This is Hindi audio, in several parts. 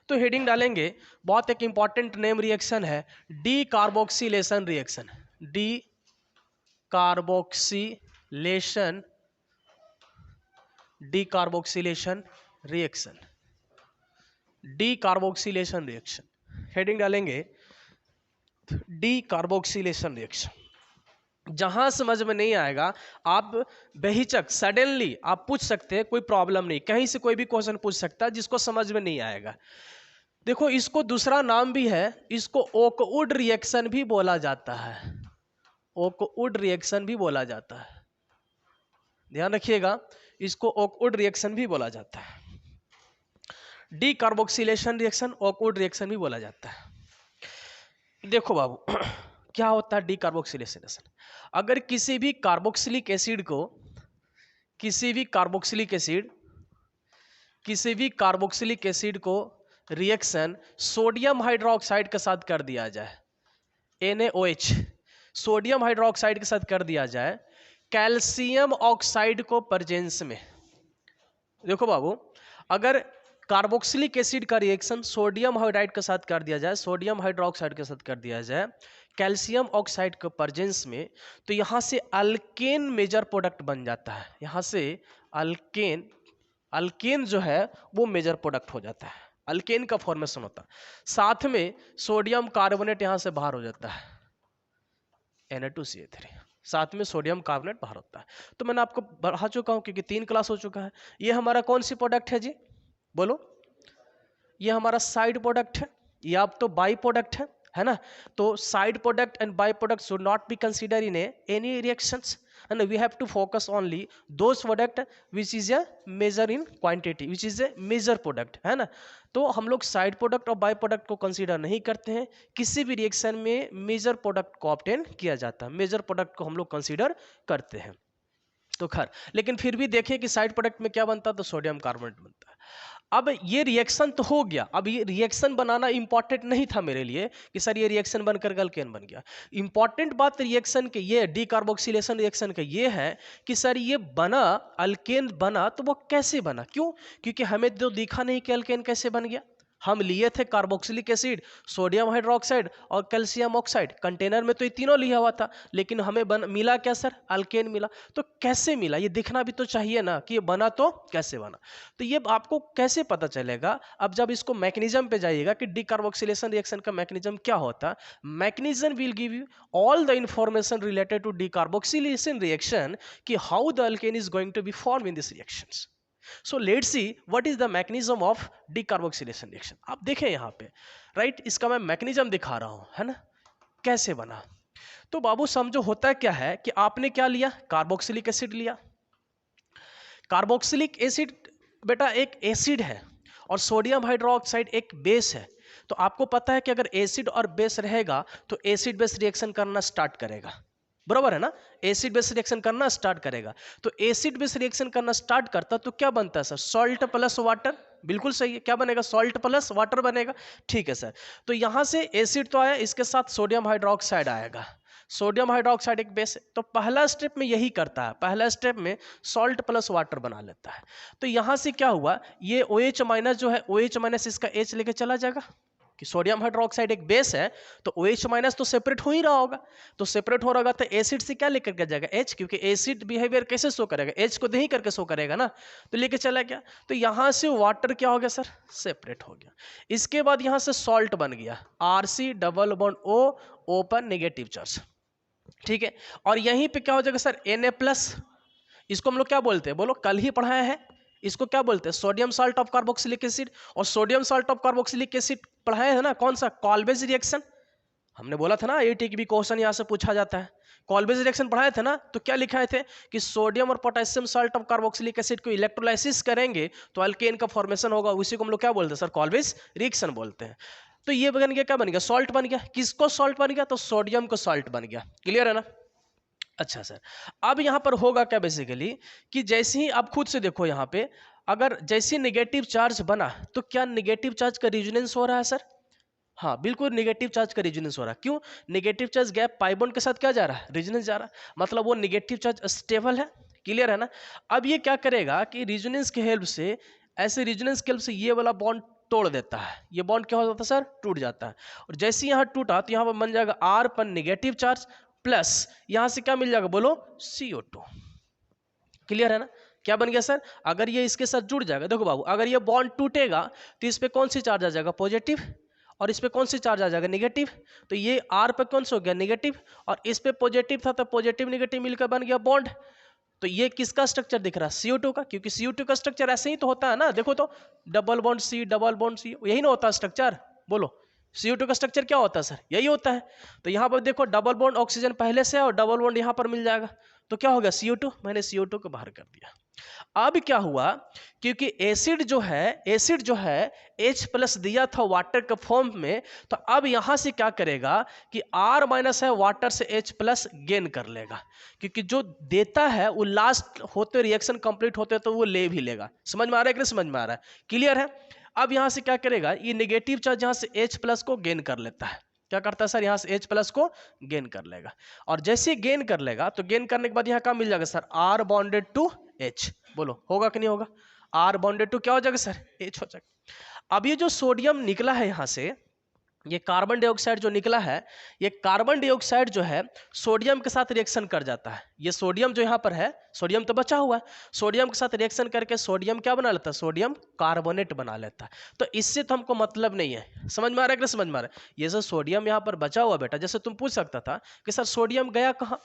तो हेडिंग डालेंगे, बहुत एक इंपॉर्टेंट नेम रिएक्शन है D carboxylation reaction. D carboxylation, D carboxylation reaction, D carboxylation reaction. Heading डालेंगे डी कार्बोक्सिलेशन रिएक्शन। जहां समझ में नहीं आएगा आप बेहिचक सडनली आप पूछ सकते हैं, कोई प्रॉब्लम नहीं, कहीं से कोई भी क्वेश्चन पूछ सकता है जिसको समझ में नहीं आएगा। देखो इसको दूसरा नाम भी है, इसको ओकवुड रिएक्शन भी बोला जाता है, ओकवुड रिएक्शन भी बोला जाता है, ध्यान रखिएगा, इसको ओकवुड रिएक्शन भी बोला जाता है, D carboxylation reaction oakwood reaction भी बोला जाता है। देखो बाबू क्या होता है डी कार्बोक्सिलेशन रिएक्शन। अगर किसी भी कार्बोक्सिलिक एसिड को, किसी भी कार्बोक्सिलिक एसिड को रिएक्शन सोडियम हाइड्रोक्साइड के साथ कर दिया जाए, NaOH सोडियम हाइड्रोक्साइड के साथ कर दिया जाए कैल्शियम ऑक्साइड को प्रेजेंस में। देखो बाबू अगर कार्बोक्सिलिक एसिड का रिएक्शन सोडियम हाइड्राइड के साथ कर दिया जाए, सोडियम हाइड्रोक्साइड के साथ कर दिया जाए कैल्शियम ऑक्साइड के प्रेजेंस में, तो यहां से अल्केन मेजर प्रोडक्ट बन जाता है, यहां से अल्केन जो है वो मेजर प्रोडक्ट हो जाता है, अल्केन का फॉर्मेशन होता है। साथ में सोडियम कार्बोनेट यहां से बाहर हो जाता है, Na2CO3, साथ में सोडियम कार्बोनेट बाहर होता है। तो मैंने आपको बढ़ा चुका हूं क्योंकि 3 क्लास हो चुका है। ये हमारा कौन सी प्रोडक्ट है जी, बोलो? ये हमारा साइड प्रोडक्ट है, ये आप तो बाई प्रोडक्ट है ना। तो side product and by product should not be consider in any reactions, and we have to focus only those product which is a measure in quantity, which is a measure product, है ना। तो हम लोग साइड प्रोडक्ट और बाई प्रोडक्ट को कंसीडर नहीं करते हैं, किसी भी रिएक्शन में मेजर प्रोडक्ट को ऑब्टेन किया जाता है, मेजर प्रोडक्ट को हम लोग कंसीडर करते हैं। तो खैर लेकिन फिर भी देखें कि साइड प्रोडक्ट में क्या बनता है, तो सोडियम कार्बोनेट बनता है। अब ये रिएक्शन तो हो गया, अब ये रिएक्शन बनाना इंपॉर्टेंट नहीं था मेरे लिए कि सर ये रिएक्शन बनकर अल्केन बन गया। इंपॉर्टेंट बात रिएक्शन के ये डी कार्बोक्सिलेशन रिएक्शन का ये है कि सर ये बना, अल्केन बना, तो वो कैसे बना, क्यों? क्योंकि हमें तो दिखा नहीं कि अल्केन कैसे बन गया। हम लिए थे कार्बोक्सिलिक एसिड, सोडियम हाइड्रोक्साइड और कैल्शियम ऑक्साइड, कंटेनर में तो ये तीनों लिया हुआ था, लेकिन हमें मिला क्या सर, अल्केन मिला। तो कैसे मिला ये दिखना भी तो चाहिए ना कि ये बना तो कैसे बना। तो ये आपको कैसे पता चलेगा, अब जब इसको मैकेनिज्म पे जाइएगा कि डीकार्बोक्सिलेशन रिएक्शन का मैकेनिज्म क्या होता है। Mechanism will give you all the information related to decarboxylation reaction कि how the alkane is going to be form in this reactions. So let's see what is the mechanism of decarboxylation reaction। आप देखें यहाँ पे राइट, इसका मैं मैकेनिज्म दिखा रहा हूं, है ना, कैसे बना। तो बाबू समझो होता क्या है कि आपने क्या लिया, कार्बोक्सिलिक एसिड लिया। कार्बोक्सिलिक एसिड बेटा एक एसिड है और सोडियम हाइड्रोक्साइड एक बेस है। तो आपको पता है कि अगर एसिड और बेस रहेगा तो एसिड बेस रिएक्शन करना स्टार्ट करेगा, बराबर है ना, एसिड बेस रिएक्शन करना स्टार्ट करेगा। तो एसिड बेस रिएक्शन करना स्टार्ट करता तो क्या बनता है सर, सॉल्ट प्लस वाटर, बिल्कुल सही है, क्या बनेगा, सॉल्ट प्लस वाटर बनेगा, ठीक है सर। तो यहां से एसिड तो आया, इसके साथ सोडियम हाइड्रोक्साइड आएगा, सोडियम हाइड्रोक्साइड एक बेस है। तो पहला स्टेप में यही करता है, पहला स्टेप में सॉल्ट प्लस वाटर बना लेता है। तो यहां से क्या हुआ, ये OH माइनस जो है, OH माइनस इसका H लेके चला जाएगा कि सोडियम हाइड्रोक्साइड एक बेस है तो OH माइनस तो सेपरेट हो ही रहा होगा, तो सेपरेट हो रहा होगा तो एसिड से क्या लेकर के जाएगा, H, क्योंकि एसिड बिहेवियर कैसे शो करेगा, H को नहीं करके शो करेगा ना, तो लेके चला गया। तो यहां से वाटर क्या हो गया सर, सेपरेट हो गया। इसके बाद यहां से सॉल्ट बन गया, RC double bond O open negative charge, ठीक है। और यहीं पे क्या हो जाएगा सर, Na+, इसको हम लोग क्या बोलते हैं, बोलो, कल ही पढ़ाया है, इसको क्या बोलते हैं, sodium salt of carboxylic acid. और sodium salt of carboxylic acid पढ़ाया है ना, कौन सा, कॉल्वेज रिएक्शन। हमने बोला था ना AT की भी क्वेश्चन यहां से पूछा जाता है, कॉल्वेज रिएक्शन पढ़ाए थे ना। तो क्या लिखाए थे कि सोडियम और potassium salt of carboxylic acid को इलेक्ट्रोलाइसिस करेंगे तो अल्केन का फॉर्मेशन होगा, उसी को हम लोग क्या बोलते हैं सर, कॉल्वेज रिएक्शन बोलते हैं। तो ये बन गया, क्या बन गया, सॉल्ट बन गया। किसको सॉल्ट बन गया, तो सोडियम को सॉल्ट बन गया, क्लियर है ना। अच्छा सर, अब यहां पर होगा क्या बेसिकली कि जैसे ही आप खुद से देखो यहाँ पे, अगर जैसे नेगेटिव चार्ज बना तो क्या नेगेटिव चार्ज का रिजोनेंस हो रहा है सर, हाँ बिल्कुल नेगेटिव चार्ज का रिजोनेंस हो रहा है। क्यों, negative charge gap pi bond के साथ क्या जा रहा है, रिजोनेंस जा रहा है, मतलब वो नेगेटिव चार्ज स्टेबल है, क्लियर है ना। अब ये क्या करेगा कि रिजोनेंस के हेल्प से, ऐसे रिजोनेंस के हेल्प से ये वाला बॉन्ड तोड़ देता है, ये बॉन्ड क्या हो जाता है सर, टूट जाता है। और जैसे ही यहाँ टूटा तो यहाँ पर बन जाएगा R पर नेगेटिव चार्ज प्लस यहाँ से क्या मिल जाएगा बोलो, CO2। क्लियर है ना, क्या बन गया सर, अगर ये इसके साथ जुड़ जाएगा, देखो बाबू अगर ये बॉन्ड टूटेगा तो इस पे कौन सी चार्ज आ जाएगा, पॉजिटिव, और इस पे कौन सी चार्ज आ जाएगा, नेगेटिव। तो ये R पे कौन सा हो गया, नेगेटिव, और इस पे पॉजिटिव था तो पॉजिटिव नेगेटिव मिलकर बन गया बॉन्ड। तो ये किसका स्ट्रक्चर दिख रहा है, CO2 का, क्योंकि CO2 का स्ट्रक्चर ऐसे ही तो होता है ना, देखो तो double bond C double bond C, यही ना होता है स्ट्रक्चर, बोलो CO2 का स्ट्रक्चर क्या होता है सर, यही होता है। तो यहाँ पर देखो डबल बॉन्ड ऑक्सीजन पहले से है और डबल बॉन्ड यहाँ पर मिल जाएगा, तो क्या हो गया CO2, मैंने CO2 को बाहर कर दिया। अब क्या हुआ, क्योंकि एसिड जो है H प्लस दिया था वाटर के फॉर्म में, तो अब यहां से क्या करेगा कि R माइनस है वाटर से H प्लस गेन कर लेगा, क्योंकि जो देता है वो लास्ट होते रिएक्शन कंप्लीट होते तो वो ले भी लेगा। समझ में आ रहा है कि नहीं समझ में आ रहा है, क्लियर है। अब यहां से क्या करेगा, ये नेगेटिव चार्ज यहां से H प्लस को गेन कर लेता है, क्या करता है सर, यहां से H प्लस को गेन कर लेगा, और जैसे गेन कर लेगा तो गेन करने के बाद यहां क्या मिल जाएगा sir, R bonded to H, बोलो होगा कि नहीं होगा, R बॉन्डेड टू क्या हो जाएगा सर, H हो जाएगा। अब ये जो सोडियम निकला है यहां से, ये कार्बन डाइऑक्साइड जो निकला है, ये कार्बन डाइऑक्साइड जो है सोडियम के साथ रिएक्शन कर जाता है। ये सोडियम जो यहाँ पर है, सोडियम तो बचा हुआ है, सोडियम के साथ रिएक्शन करके सोडियम क्या बना लेता है, सोडियम कार्बोनेट बना लेता है। तो इससे तो हमको मतलब नहीं है, समझ में आ रहा है कि समझ में आ रहा है। ये सर सोडियम यहाँ पर बचा हुआ बेटा, जैसे तुम पूछ सकता था कि सर सोडियम गया कहाँ,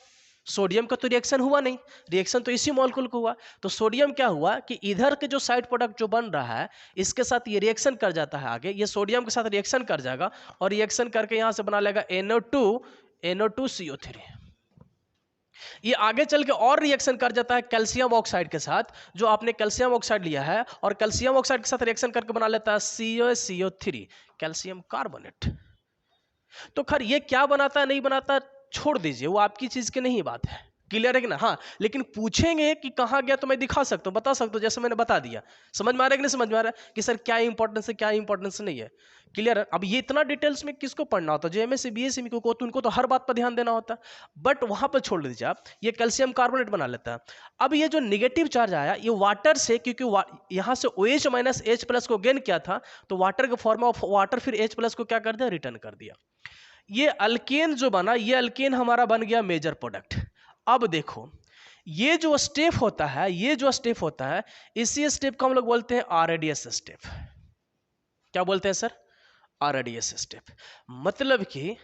सोडियम का तो रिएक्शन हुआ नहीं, रिएक्शन तो इसी मॉलिक्यूल को हुआ। तो सोडियम क्या हुआ कि इधर के जो साइड प्रोडक्ट जो बन रहा है इसके साथ ये रिएक्शन कर जाता है, आगे ये सोडियम के साथ रिएक्शन कर जाएगा और रिएक्शन करके यहां से बना लेगा NO2CO3। ये आगे चल के और रिएक्शन कर जाता है कैल्शियम ऑक्साइड के साथ, जो आपने कैल्शियम ऑक्साइड लिया है, और कैल्शियम ऑक्साइड के साथ रिएक्शन करके बना लेता है CaCO3, कैल्शियम कार्बोनेट। तो खैर ये क्या बनाता है नहीं बनाता छोड़ दीजिए, वो आपकी चीज की नहीं बात है, क्लियर है कि ना। हाँ लेकिन पूछेंगे कि कहाँ गया तो मैं दिखा सकता हूँ, बता सकता हूँ, जैसे मैंने बता दिया। समझ में आ रहा है कि नहीं समझ में आ रहा है कि सर क्या इंपॉर्टेंस है क्या इंपॉर्टेंस नहीं है, क्लियर है। अब ये इतना डिटेल्स में किसको पढ़ना होता है, जो MSc BSc को, तो उनको तो हर बात पर ध्यान देना होता है, बट वहां पर छोड़ दीजिए आप, ये कैल्शियम कार्बोनेट बना लेता है। अब ये जो निगेटिव चार्ज आया ये वाटर से, क्योंकि यहाँ से OH माइनस H प्लस को गेन किया था, तो वाटर के फॉर्म ऑफ वाटर फिर H प्लस को क्या कर दिया, रिटर्न कर दिया। ये अल्केन जो बना, ये अल्केन हमारा बन गया मेजर प्रोडक्ट। अब देखो ये जो स्टेप होता है, इसी स्टेप को हम लोग बोलते हैं RADS स्टेप। क्या बोलते हैं सर, RADS स्टेप। मतलब कि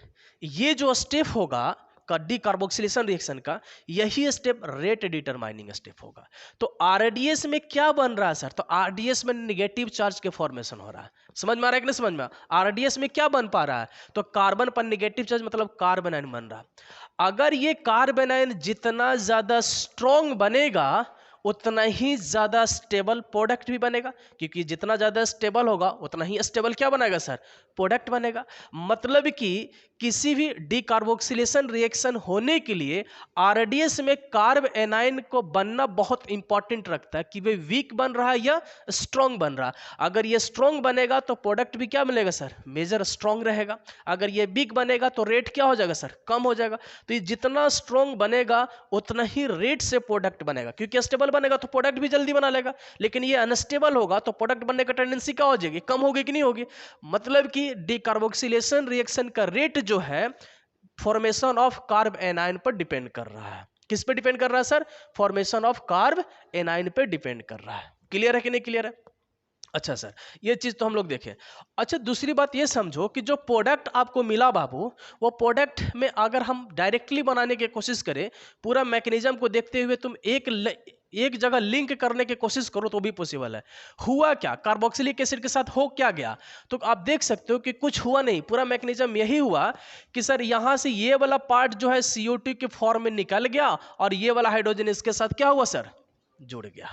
ये जो स्टेप होगा डीकार्बोक्सिलेशन रिएक्शन का, यही स्टेप रेट डिटरमाइनिंग स्टेप होगा। तो RADS में क्या बन रहा है सर, तो RADS में नेगेटिव चार्ज के फॉर्मेशन हो रहा है। समझ में आ रहा है कि नहीं समझ में, RADS में क्या बन पा रहा है, तो कार्बन पर नेगेटिव चार्ज मतलब कार्बन आयन बन रहा है। अगर ये कार्बन आयन जितना ज्यादा स्ट्रॉन्ग बनेगा उतना ही ज्यादा स्टेबल प्रोडक्ट भी बनेगा, क्योंकि जितना ज्यादा स्टेबल होगा उतना ही स्टेबल क्या बनेगा सर, प्रोडक्ट बनेगा। मतलब कि किसी भी डीकार्बोक्सिलेशन रिएक्शन होने के लिए RADS में कार्ब एनाइन को बनना बहुत इंपॉर्टेंट रखता है कि वे वीक बन रहा है या स्ट्रॉन्ग बन रहा है। अगर ये स्ट्रॉन्ग बनेगा तो प्रोडक्ट भी क्या मिलेगा सर, मेजर स्ट्रॉन्ग रहेगा। अगर ये वीक बनेगा तो रेट क्या हो जाएगा सर, कम हो जाएगा। तो ये जितना स्ट्रॉन्ग बनेगा उतना ही रेट से प्रोडक्ट बनेगा, क्योंकि स्टेबल बनेगा तो प्रोडक्ट भी जल्दी बना लेगा, लेकिन ये अनस्टेबल होगा तो प्रोडक्ट बनने का टेंडेंसी क्या हो जाएगी, कम होगी कि नहीं होगी। मतलब कि डीकार्बोक्सिलेशन रिएक्शन का रेट जो है फॉर्मेशन ऑफ कार्ब एनाइन पर डिपेंड कर रहा है। किस पे डिपेंड कर रहा है sir, formation of carb A9 पे डिपेंड कर रहा है। क्लियर है कि नहीं क्लियर है। अच्छा सर ये चीज तो हम लोग देखें। अच्छा दूसरी बात ये समझो कि जो प्रोडक्ट आपको मिला बाबू, वो प्रोडक्ट में अगर हम डायरेक्टली बनाने की कोशिश करें, पूरा मैकेनिज्म को देखते हुए तुम एक जगह लिंक करने की कोशिश करो तो भी पॉसिबल है। हुआ क्या, कार्बोक्सिलिक एसिड के साथ हो क्या गया, तो आप देख सकते हो कि कुछ हुआ नहीं। पूरा मैकेनिज्म यही हुआ कि सर यहां से ये वाला पार्ट जो है CO2 के फॉर्म में निकल गया और ये वाला हाइड्रोजन इसके साथ क्या हुआ सर, जुड़ गया।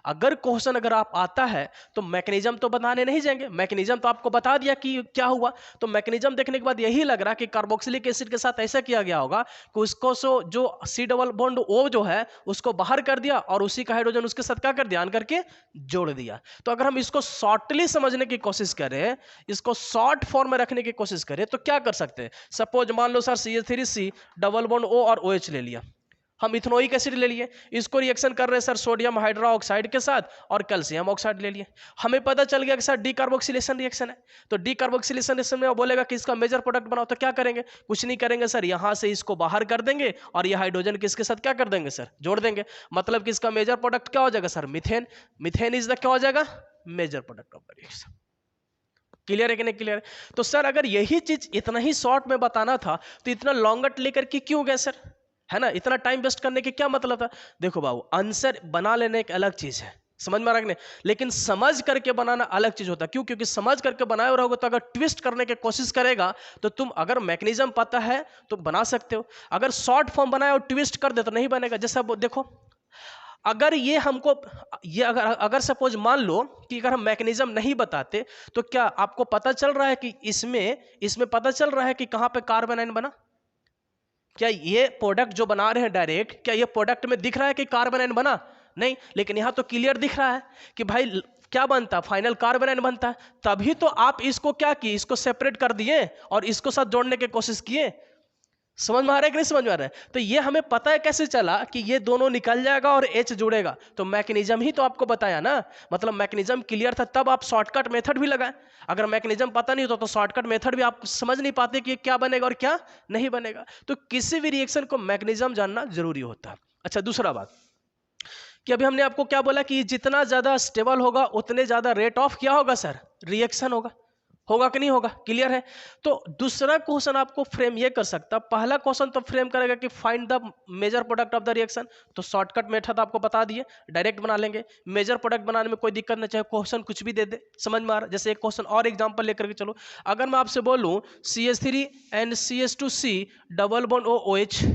अगर क्वेश्चन अगर आप आता है तो मैकेनिज्म तो बताने नहीं जाएंगे, मैकेनिज्म तो आपको बता दिया कि क्या हुआ। तो मैकेनिज्म देखने के बाद यही लग रहा कि कार्बोक्सिलिक एसिड के साथ ऐसा किया गया होगा कि उसको जो C डबल बॉन्ड O जो है उसको बाहर कर दिया और उसी का हाइड्रोजन उसके साथ क्या कर दिया, आन करके जोड़ दिया। तो अगर हम इसको शॉर्टली समझने की कोशिश करें, इसको शॉर्ट फॉर्म में रखने की कोशिश करें तो क्या कर सकते हैं। सपोज मान लो sir CH3C double bond O और OH ले लिया, हम इथेनोइक एसिड ले लिए, इसको रिएक्शन कर रहे हैं सर सोडियम हाइड्रोक्साइड के साथ और कैल्शियम ऑक्साइड ले लिए। हमें पता चल गया कि सर डीकार्बोक्सिलेशन रिएक्शन है, तो डीकार्बोक्सिलेशन रिएक्शन में वो बोलेगा कि इसका मेजर प्रोडक्ट बनाओ, तो क्या करेंगे? कुछ नहीं करेंगे सर, यहां से इसको बाहर कर देंगे और ये हाइड्रोजन किसके साथ क्या कर देंगे सर? जोड़ देंगे। मतलब कि इसका मेजर प्रोडक्ट क्या हो जाएगा sir? Methane. Methane is the क्या हो जाएगा? Major product of the reaction. Clear है कि नहीं क्लियर है? तो सर अगर यही चीज इतना ही शॉर्ट में बताना था तो इतना लॉन्गर लेकर के क्यों गए सर? है ना, इतना टाइम वेस्ट करने के क्या मतलब था? देखो बाबू, आंसर बना लेने एक अलग चीज है, समझ में आ रहा है, लेकिन समझ करके बनाना अलग चीज होता है। क्यों? क्योंकि समझ करके बनाए रहोगे तो अगर ट्विस्ट करने की कोशिश करेगा तो तुम, अगर मैकेनिज्म पता है तो बना सकते हो, अगर शॉर्ट फॉर्म बनाए और ट्विस्ट कर दे तो नहीं बनेगा। जैसे अब देखो, अगर ये हमको, ये अगर सपोज मान लो कि अगर हम मैकेनिज्म नहीं बताते तो क्या आपको पता चल रहा है कि इसमें पता चल रहा है कि कहां पे कार्बन आयन बना? क्या ये प्रोडक्ट जो बना रहे हैं डायरेक्ट, क्या ये प्रोडक्ट में दिख रहा है कि कार्बन आयन बना? नहीं। लेकिन यहां तो क्लियर दिख रहा है कि भाई क्या बनता है? फाइनल कार्बन आयन बनता है। तभी तो आप इसको क्या किए, इसको सेपरेट कर दिए और इसको साथ जोड़ने की कोशिश किए। समझ में आ रहा है कि नहीं समझ में आ रहा है? तो ये हमें पता है कैसे चला कि ये दोनों निकल जाएगा और H जुड़ेगा, तो मैकेनिज्म ही तो आपको बताया ना। मतलब मैकेनिज्म क्लियर था तब आप शॉर्टकट मेथड भी लगाए। अगर मैकेनिज्म पता नहीं होता तो शॉर्टकट मेथड भी आप समझ नहीं पाते कि क्या बनेगा और क्या नहीं बनेगा। तो किसी भी रिएक्शन को मैकेनिज्म जानना जरूरी होता है। अच्छा, दूसरा बात कि अभी हमने आपको क्या बोला कि जितना ज्यादा स्टेबल होगा उतने ज्यादा रेट ऑफ क्या होगा सर? रिएक्शन होगा कि नहीं होगा? क्लियर है? तो दूसरा क्वेश्चन आपको फ्रेम ये कर सकता, पहला क्वेश्चन तो फ्रेम करेगा कि find the major product of the reaction, तो शॉर्टकट मेथड आपको बता दिए, डायरेक्ट बना लेंगे। मेजर प्रोडक्ट बनाने में कोई दिक्कत नहीं, चाहे क्वेश्चन कुछ भी दे दे, समझ में आ रहा है? जैसे एक क्वेश्चन और एग्जांपल लेकर के चलो, अगर मैं आपसे बोलूं CH3NCH2C डबल बॉन्ड OH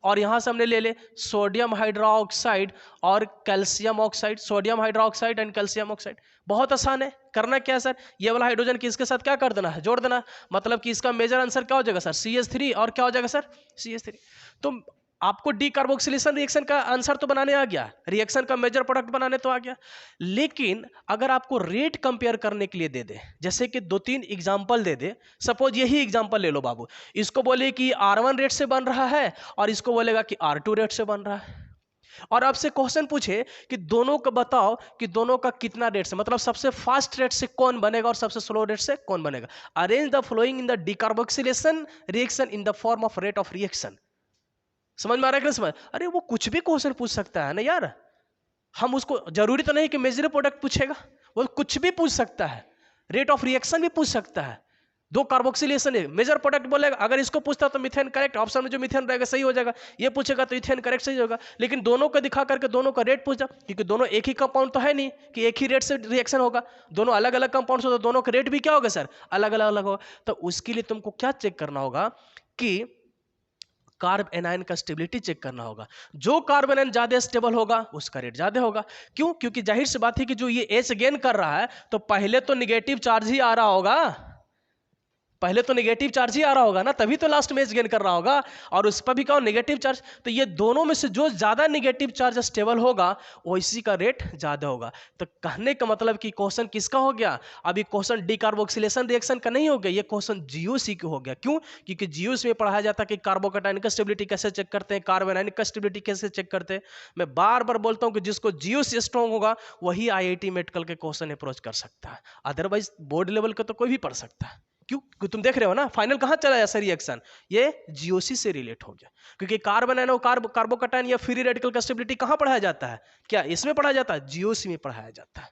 और यहां से हमने ले ले सोडियम हाइड्रोक्साइड और calcium oxide, sodium hydroxide and calcium oxide. बहुत आसान है, करना क्या है सर? ये वाला हाइड्रोजन किसके साथ क्या कर देना है? जोड़ देना। मतलब कि इसका मेजर आंसर क्या हो जाएगा सर? CH3 और क्या हो जाएगा सर? CH3। तो आपको डीकार्बोक्सिलेशन रिएक्शन का आंसर तो बनाने आ गया, रिएक्शन का मेजर प्रोडक्ट बनाने तो आ गया, लेकिन अगर आपको रेट कंपेयर करने के लिए दे दे, जैसे कि 2-3 एग्जांपल दे दे, सपोज यही एग्जांपल ले लो बाबू, इसको बोले कि R1 रेट से बन रहा है और इसको बोलेगा कि R2 रेट से बन रहा है, और आपसे क्वेश्चन पूछे कि दोनों का बताओ कि दोनों का कितना रेट से, मतलब सबसे फास्ट रेट से कौन बनेगा और सबसे स्लो रेट से कौन बनेगा। Arrange the following in the decarboxylation reaction in the form of rate of reaction. समझ में आ रहा है कि समझ? अरे वो कुछ भी क्वेश्चन पूछ सकता है ना यार, हम उसको जरूरी तो नहीं कि मेजर प्रोडक्ट पूछेगा, वो कुछ भी पूछ सकता है, रेट ऑफ रिएक्शन भी पूछ सकता है। दो कार्बोक्सिलेशन है, मेजर प्रोडक्ट बोलेगा, अगर इसको पूछता तो मीथेन करेक्ट, ऑप्शन में जो मीथेन रहेगा सही हो जाएगा, ये पूछेगा तो इथेन करेक्ट सही होगा। लेकिन दोनों को दिखा करके दोनों का रेट पूछा, क्योंकि दोनों एक ही कंपाउंड तो है नहीं कि एक ही रेट से रिएक्शन होगा, दोनों अलग अलग कंपाउंड हो तो दोनों का रेट भी क्या होगा सर? अलग अलग होगा। तो उसके लिए तुमको क्या चेक करना होगा कि कार्ब एनायन का स्टेबिलिटी चेक करना होगा। जो कार्ब एनायन ज्यादा स्टेबल होगा उसका रेट ज्यादा होगा। क्यों? क्योंकि जाहिर सी बात है कि जो ये H गेन कर रहा है तो पहले तो निगेटिव चार्ज ही आ रहा होगा, पहले तो नेगेटिव चार्ज ही आ रहा होगा ना, तभी तो लास्ट में H गेन कर रहा होगा, और उस पर भी क्या नेगेटिव चार्ज। तो ये दोनों में से जो ज्यादा नेगेटिव चार्ज स्टेबल होगा वो इसी का रेट ज्यादा होगा। तो कहने का मतलब कि क्वेश्चन किसका हो गया? अभी क्वेश्चन डीकार्बोक्सिलेशन रिएक्शन का नहीं हो गया, ये क्वेश्चन GOC का हो गया। क्यों? क्योंकि GOC में पढ़ाया जाता है कि कार्बोकैटायन का स्टेबिलिटी कैसे चेक करते हैं, कार्बन आयन का स्टेबिलिटी कैसे चेक करते हैं। मैं बार बार बोलता हूं कि जिसको GOC स्ट्रॉन्ग होगा वही IIT मेडिकल के क्वेश्चन अप्रोच कर सकता है, अदरवाइज बोर्ड लेवल का तो कोई भी पढ़ सकता है। क्यों? तुम देख रहे हो ना फाइनल कहां चला जाए रिएक्शन, ये GOC से रिलेट हो गया। क्योंकि कार्बन आयन और कार्बोकैटायन या फ्री रेडिकल का स्टेबिलिटी कहां पढ़ाया जाता है? क्या इसमें पढ़ाया जाता है? GOC में पढ़ाया जाता है।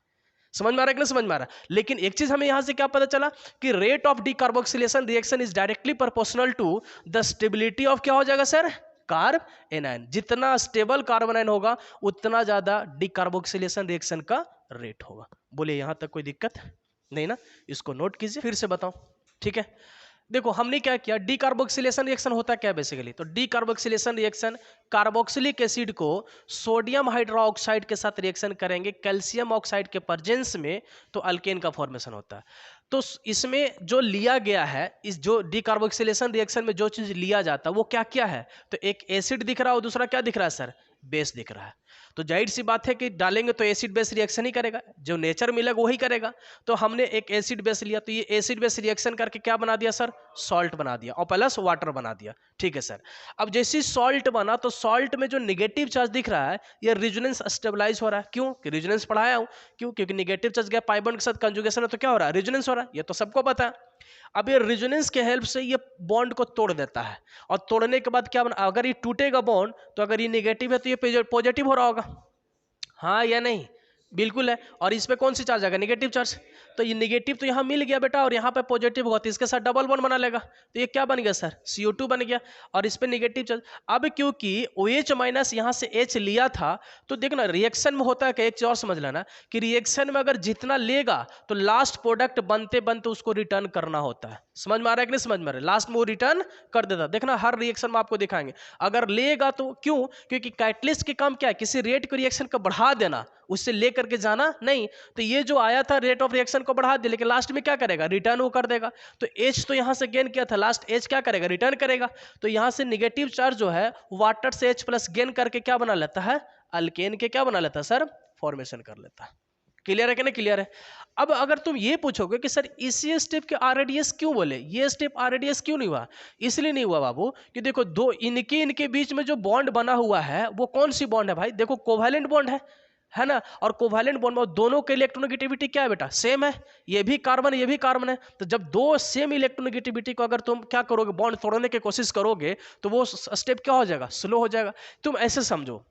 समझ में आ रहा है कि नहीं समझ में आ रहा है? लेकिन एक चीज हमें यहां से क्या पता चला कि rate of decarboxylation reaction is directly proportional to the stability of क्या हो जाएगा सर? Carbanion. जितना स्टेबल कार्बन आयन होगा उतना ज्यादा डीकार्बोक्सिलेशन रिएक्शन का रेट होगा। बोले यहां तक कोई दिक्कत नहीं ना? इसको नोट कीजिए, फिर से बताओ, ठीक है? देखो हमने क्या किया, डीकार्बोक्सिलेशन रिएक्शन होता क्या बेसिकली? तो डीकार्बोक्सिलेशन रिएक्शन कार्बोक्सिलिक एसिड को सोडियम हाइड्रोक्साइड के साथ रिएक्शन करेंगे कैल्शियम ऑक्साइड के प्रेजेंस में, तो अल्केन का फॉर्मेशन होता है। तो इसमें जो लिया गया है, इस जो डीकार्बोक्सिलेशन रिएक्शन में जो चीज लिया जाता है वो क्या क्या है? तो एक एसिड दिख रहा है और दूसरा क्या दिख रहा है सर? बेस दिख रहा है, तो जाहिर सी बात है कि डालेंगे तो एसिड बेस रिएक्शन ही करेगा, जो नेचर मिलेगा वही करेगा। तो हमने एक एसिड बेस लिया, तो ये एसिड बेस रिएक्शन करके क्या बना दिया सर, सॉल्ट बना दिया और प्लस वाटर बना दिया, ठीक है सर। अब जैसे सॉल्ट बना तो सॉल्ट में जो निगेटिव चार्ज दिख रहा है ये रेजोनेंस स्टेबलाइज हो रहा है, क्यों कि रेजोनेंस पढ़ाया हूं, क्यों क्योंकि निगेटिव चार्ज गया पाई बॉन्ड के साथ कंजुगेशन है, तो क्या हो रहा है, रेजोनेंस हो रहा है, ये तो सबको पता है। अब ये रेजोनेंस के हेल्प से ये बॉन्ड को तोड़ देता है, और तोड़ने के बाद क्या बना, अगर ये टूटेगा बॉन्ड तो अगर ये निगेटिव है तो ये पॉजिटिव हो रहा होगा, हाँ या नहीं, बिल्कुल है। और इस पे कौन सी चार्ज आएगा, निगेटिव चार्ज, तो ये निगेटिव तो यहाँ मिल गया बेटा, और यहाँ पे पॉजिटिव होगा तो इसके साथ डबल बॉन्ड बना लेगा, तो ये क्या बन गया सर, CO2 बन गया, और इस पे निगेटिव चार्ज। अब क्योंकि OH माइनस यहाँ से H लिया था, तो देखना रिएक्शन में होता है कि एक चीज और समझ लेना कि रिएक्शन में अगर जितना लेगा तो लास्ट प्रोडक्ट बनते बनते उसको रिटर्न करना होता है, समझ में आ रहा है कि नहीं समझ में आ रहा है, लास्ट में वो रिटर्न कर देता, देखना हर रिएक्शन में आपको दिखाएंगे। अगर लेगा तो क्यों, क्योंकि कैटलिस्ट के काम क्या है, किसी रेट को रिएक्शन को बढ़ा देना, उससे लेकर के जाना नहीं। तो ये जो आया था रेट ऑफ रिएक्शन को बढ़ा दिया, लेकिन लास्ट में क्या करेगा, रिटर्न वो कर देगा। तो H तो यहां से गेन किया था, लास्ट H क्या करेगा, रिटर्न करेगा। तो यहां से निगेटिव चार्ज जो है वाटर से H प्लस गेन करके क्या बना लेता है, अल्केन के क्या बना लेता है सर, फॉर्मेशन कर लेता है। क्लियर है कि नहीं क्लियर है। अब अगर तुम ये पूछोगे कि सर इसी स्टेप के RADS क्यों बोले, ये स्टेप RADS क्यों नहीं हुआ, इसलिए नहीं हुआ बाबू कि देखो दो इनके बीच में जो बॉन्ड बना हुआ है वो कौन सी बॉन्ड है भाई, देखो कोवैलेंट बॉन्ड है ना, और कोवैलेंट बॉन्ड में दोनों के इलेक्ट्रोनेगेटिविटी क्या है बेटा, सेम है, ये भी कार्बन ये भी कार्बन है। तो जब दो सेम इलेक्ट्रोनेगेटिविटी को अगर तुम क्या करोगे, बॉन्ड तोड़ने की कोशिश करोगे तो वो स्टेप क्या हो जाएगा, स्लो हो जाएगा। तुम ऐसे समझो,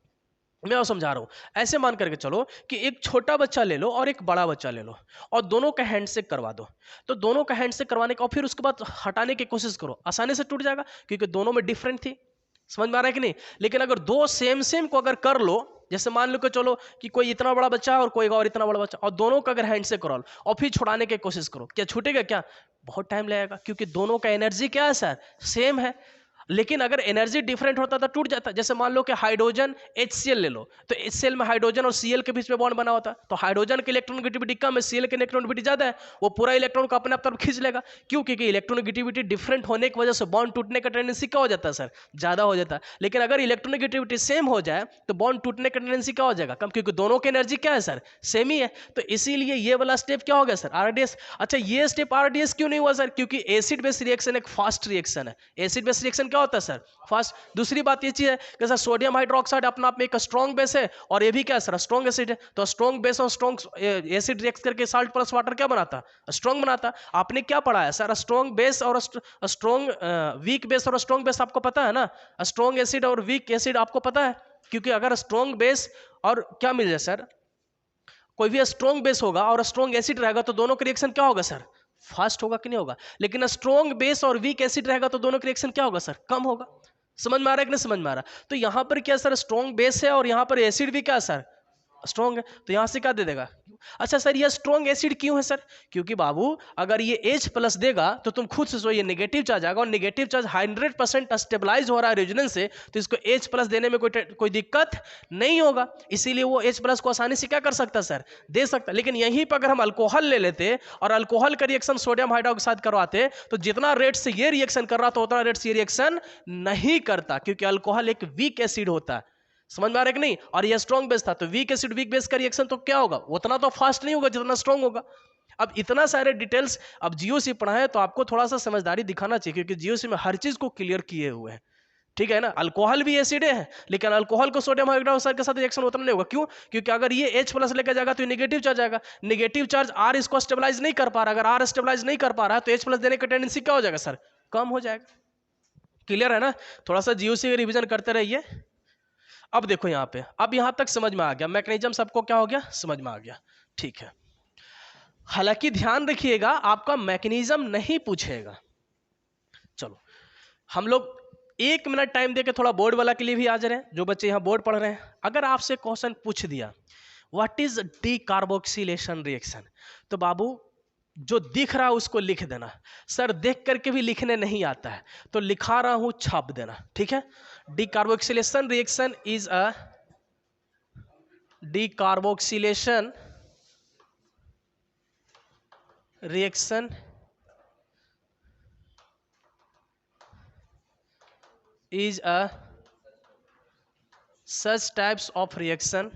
मैं और समझा रहा हूं, ऐसे मान करके चलो कि एक छोटा बच्चा ले लो और एक बड़ा बच्चा ले लो और दोनों का हैंडशेक करवा दो। तो दोनों का हैंडशेक करवाने का और फिर उसके बाद हटाने की कोशिश करो, आसानी से टूट जाएगा क्योंकि दोनों में डिफरेंट थी, समझ में आ रहा है कि नहीं। लेकिन अगर दो सेम सेम को अगर कर लो, जैसे मान लो कि चलो कि कोई इतना बड़ा बच्चा है और कोई और इतना बड़ा बच्चा, और दोनों का अगर हैंडशेक करो और फिर छुड़ाने की कोशिश करो, क्या छूटेगा, क्या बहुत टाइम लगेगा क्योंकि दोनों का एनर्जी क्या है सर, सेम है। लेकिन अगर एनर्जी डिफरेंट होता तो टूट जाता। जैसे मान लो कि हाइड्रोजन HCl ले लो, तो HCl में हाइड्रोजन और Cl के बीच में बॉन्ड बना होता, तो हाइड्रोजन की इलेक्ट्रोनेगेटिविटी कम है, Cl की इलेक्ट्रोनेगेटिविटी ज्यादा है, वो पूरा इलेक्ट्रॉन को अपने आप तरफ खींच लेगा। क्यों, क्योंकि इलेक्ट्रोनेगेटिविटी डिफरेंट होने की वजह से बॉन्ड टूटने का टेंडेंसी क्या हो जाता है सर, ज्यादा हो जाता है। लेकिन अगर इलेक्ट्रोनेगेटिविटी सेम हो जाए तो बॉन्ड टूटने का टेंडेंसी क्या हो जाएगा, कम, क्योंकि दोनों की एनर्जी क्या है सर, सेम ही है। तो इसीलिए ये वाला स्टेप क्या हो गया सर, RDS। अच्छा ये स्टेप RDS क्यों नहीं हुआ सर, क्योंकि एसिड बेस रिएक्शन एक फास्ट रिएक्शन है। एसिड बेस रिएक्शन क्या होता है सर, फास्ट। दूसरी बात ये चीज है कि सर सोडियम हाइड्रोक्साइड अपना आप में एक स्ट्रॉन्ग बेस है और ये भी क्या है सर, स्ट्रॉन्ग एसिड है। तो स्ट्रॉन्ग बेस और स्ट्रॉन्ग एसिड रिएक्ट करके साल्ट प्लस वाटर क्या बनाता, स्ट्रॉन्ग बनाता। आपने क्या पढ़ा है सर, स्ट्रॉन्ग बेस और स्ट्रॉन्ग वीक बेस और स्ट्रॉन्ग बेस आपको पता है ना, स्ट्रॉन्ग एसिड और वीक एसिड आपको पता है। क्योंकि अगर स्ट्रॉन्ग बेस और क्या मिल जाए सर, कोई भी स्ट्रॉन्ग बेस होगा और स्ट्रॉन्ग एसिड रहेगा तो दोनों का रिएक्शन क्या होगा सर, फास्ट होगा कि नहीं होगा। लेकिन स्ट्रॉन्ग बेस और वीक एसिड रहेगा तो दोनों का रिएक्शन क्या होगा सर, कम होगा। समझ में आ रहा है कि नहीं समझ में आ रहा। तो यहां पर क्या सर, स्ट्रॉन्ग बेस है और यहां पर एसिड भी क्या है सर, स्ट्रॉन्ग है, तो यहां से क्या दे देगा। अच्छा सर ये स्ट्रॉन्ग एसिड क्यों है सर, क्योंकि बाबू अगर ये H प्लस देगा तो तुम खुद से सोचो ये नेगेटिव चार्ज आएगा, और नेगेटिव चार्ज 100% स्टेबलाइज हो रहा है रेजोनेंस से, तो इसको H प्लस देने में कोई दिक्कत नहीं होगा। इसीलिए वो H प्लस को आसानी से क्या कर सकता सर, दे सकता। लेकिन यहीं पर अगर हम अल्कोहल ले लेते और अल्कोहल का रिएक्शन सोडियम हाइड्रोक्साइड करवाते तो जितना रेट से ये रिएक्शन कर रहा था उतना रेट से ये रिएक्शन नहीं करता, क्योंकि अल्कोहल एक वीक एसिड होता है। समझ में आ रहा है कि नहीं। और ये स्ट्रॉन्ग बेस था, तो वीक एसिड वीक बेस का रिएक्शन तो क्या होगा, उतना तो फास्ट नहीं होगा जितना स्ट्रॉन्ग होगा। अब इतना सारे डिटेल्स अब GOC पढ़ाए तो आपको थोड़ा सा समझदारी दिखाना चाहिए, क्योंकि GOC में हर चीज को क्लियर किए हुए हैं, ठीक है ना। अल्कोहल भी एसिड है, लेकिन अल्कोहल को सोडियम हाइड्रोक्साइड के साथ रिएक्शन उतना नहीं होगा। क्यों, क्योंकि अगर ये H प्लस लेकर जाएगा तो नेगेटिव चार्ज आएगा, नेगेटिव चार्ज R इसको स्टेबलाइज नहीं कर पा रहा। अगर R स्टेबलाइज नहीं कर पा रहा है तो H प्लस देने का टेंडेंसी क्या हो जाएगा सर, कम हो जाएगा। क्लियर है ना। थोड़ा सा GOC रिविजन करते रहिए। अब देखो यहां पे, अब यहां तक समझ में आ गया, मैकेनिज्म सबको क्या हो गया, समझ में आ गया, ठीक है। हालांकि ध्यान रखिएगा आपका मैकेनिज्म नहीं पूछेगा। चलो हम लोग 1 मिनट टाइम देके थोड़ा बोर्ड वाला के लिए भी आ जा रहे हैं, जो बच्चे यहां बोर्ड पढ़ रहे हैं। अगर आपसे क्वेश्चन पूछ दिया व्हाट इज डीकार्बोक्सिलेशन रिएक्शन, तो बाबू जो दिख रहा है उसको लिख देना। सर देख करके भी लिखने नहीं आता है तो लिखा रहा हूं, छाप देना, ठीक है। Decarboxylation reaction is a decarboxylation reaction is a such types of reaction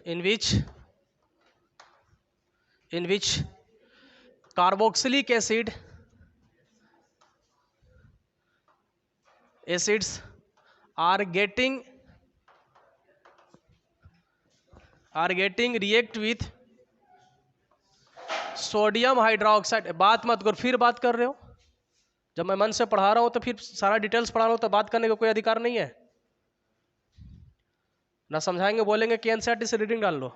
in which carboxylic acids are getting react with sodium hydroxide. बात मत करो, फिर बात कर रहे हो। जब मैं मन से पढ़ा रहा हूं तो फिर सारा डिटेल्स पढ़ा रहा हूं, तो बात करने का कोई अधिकार नहीं है ना। समझाएंगे, बोलेंगे कि एनसीईआरटी से रीडिंग डाल लो।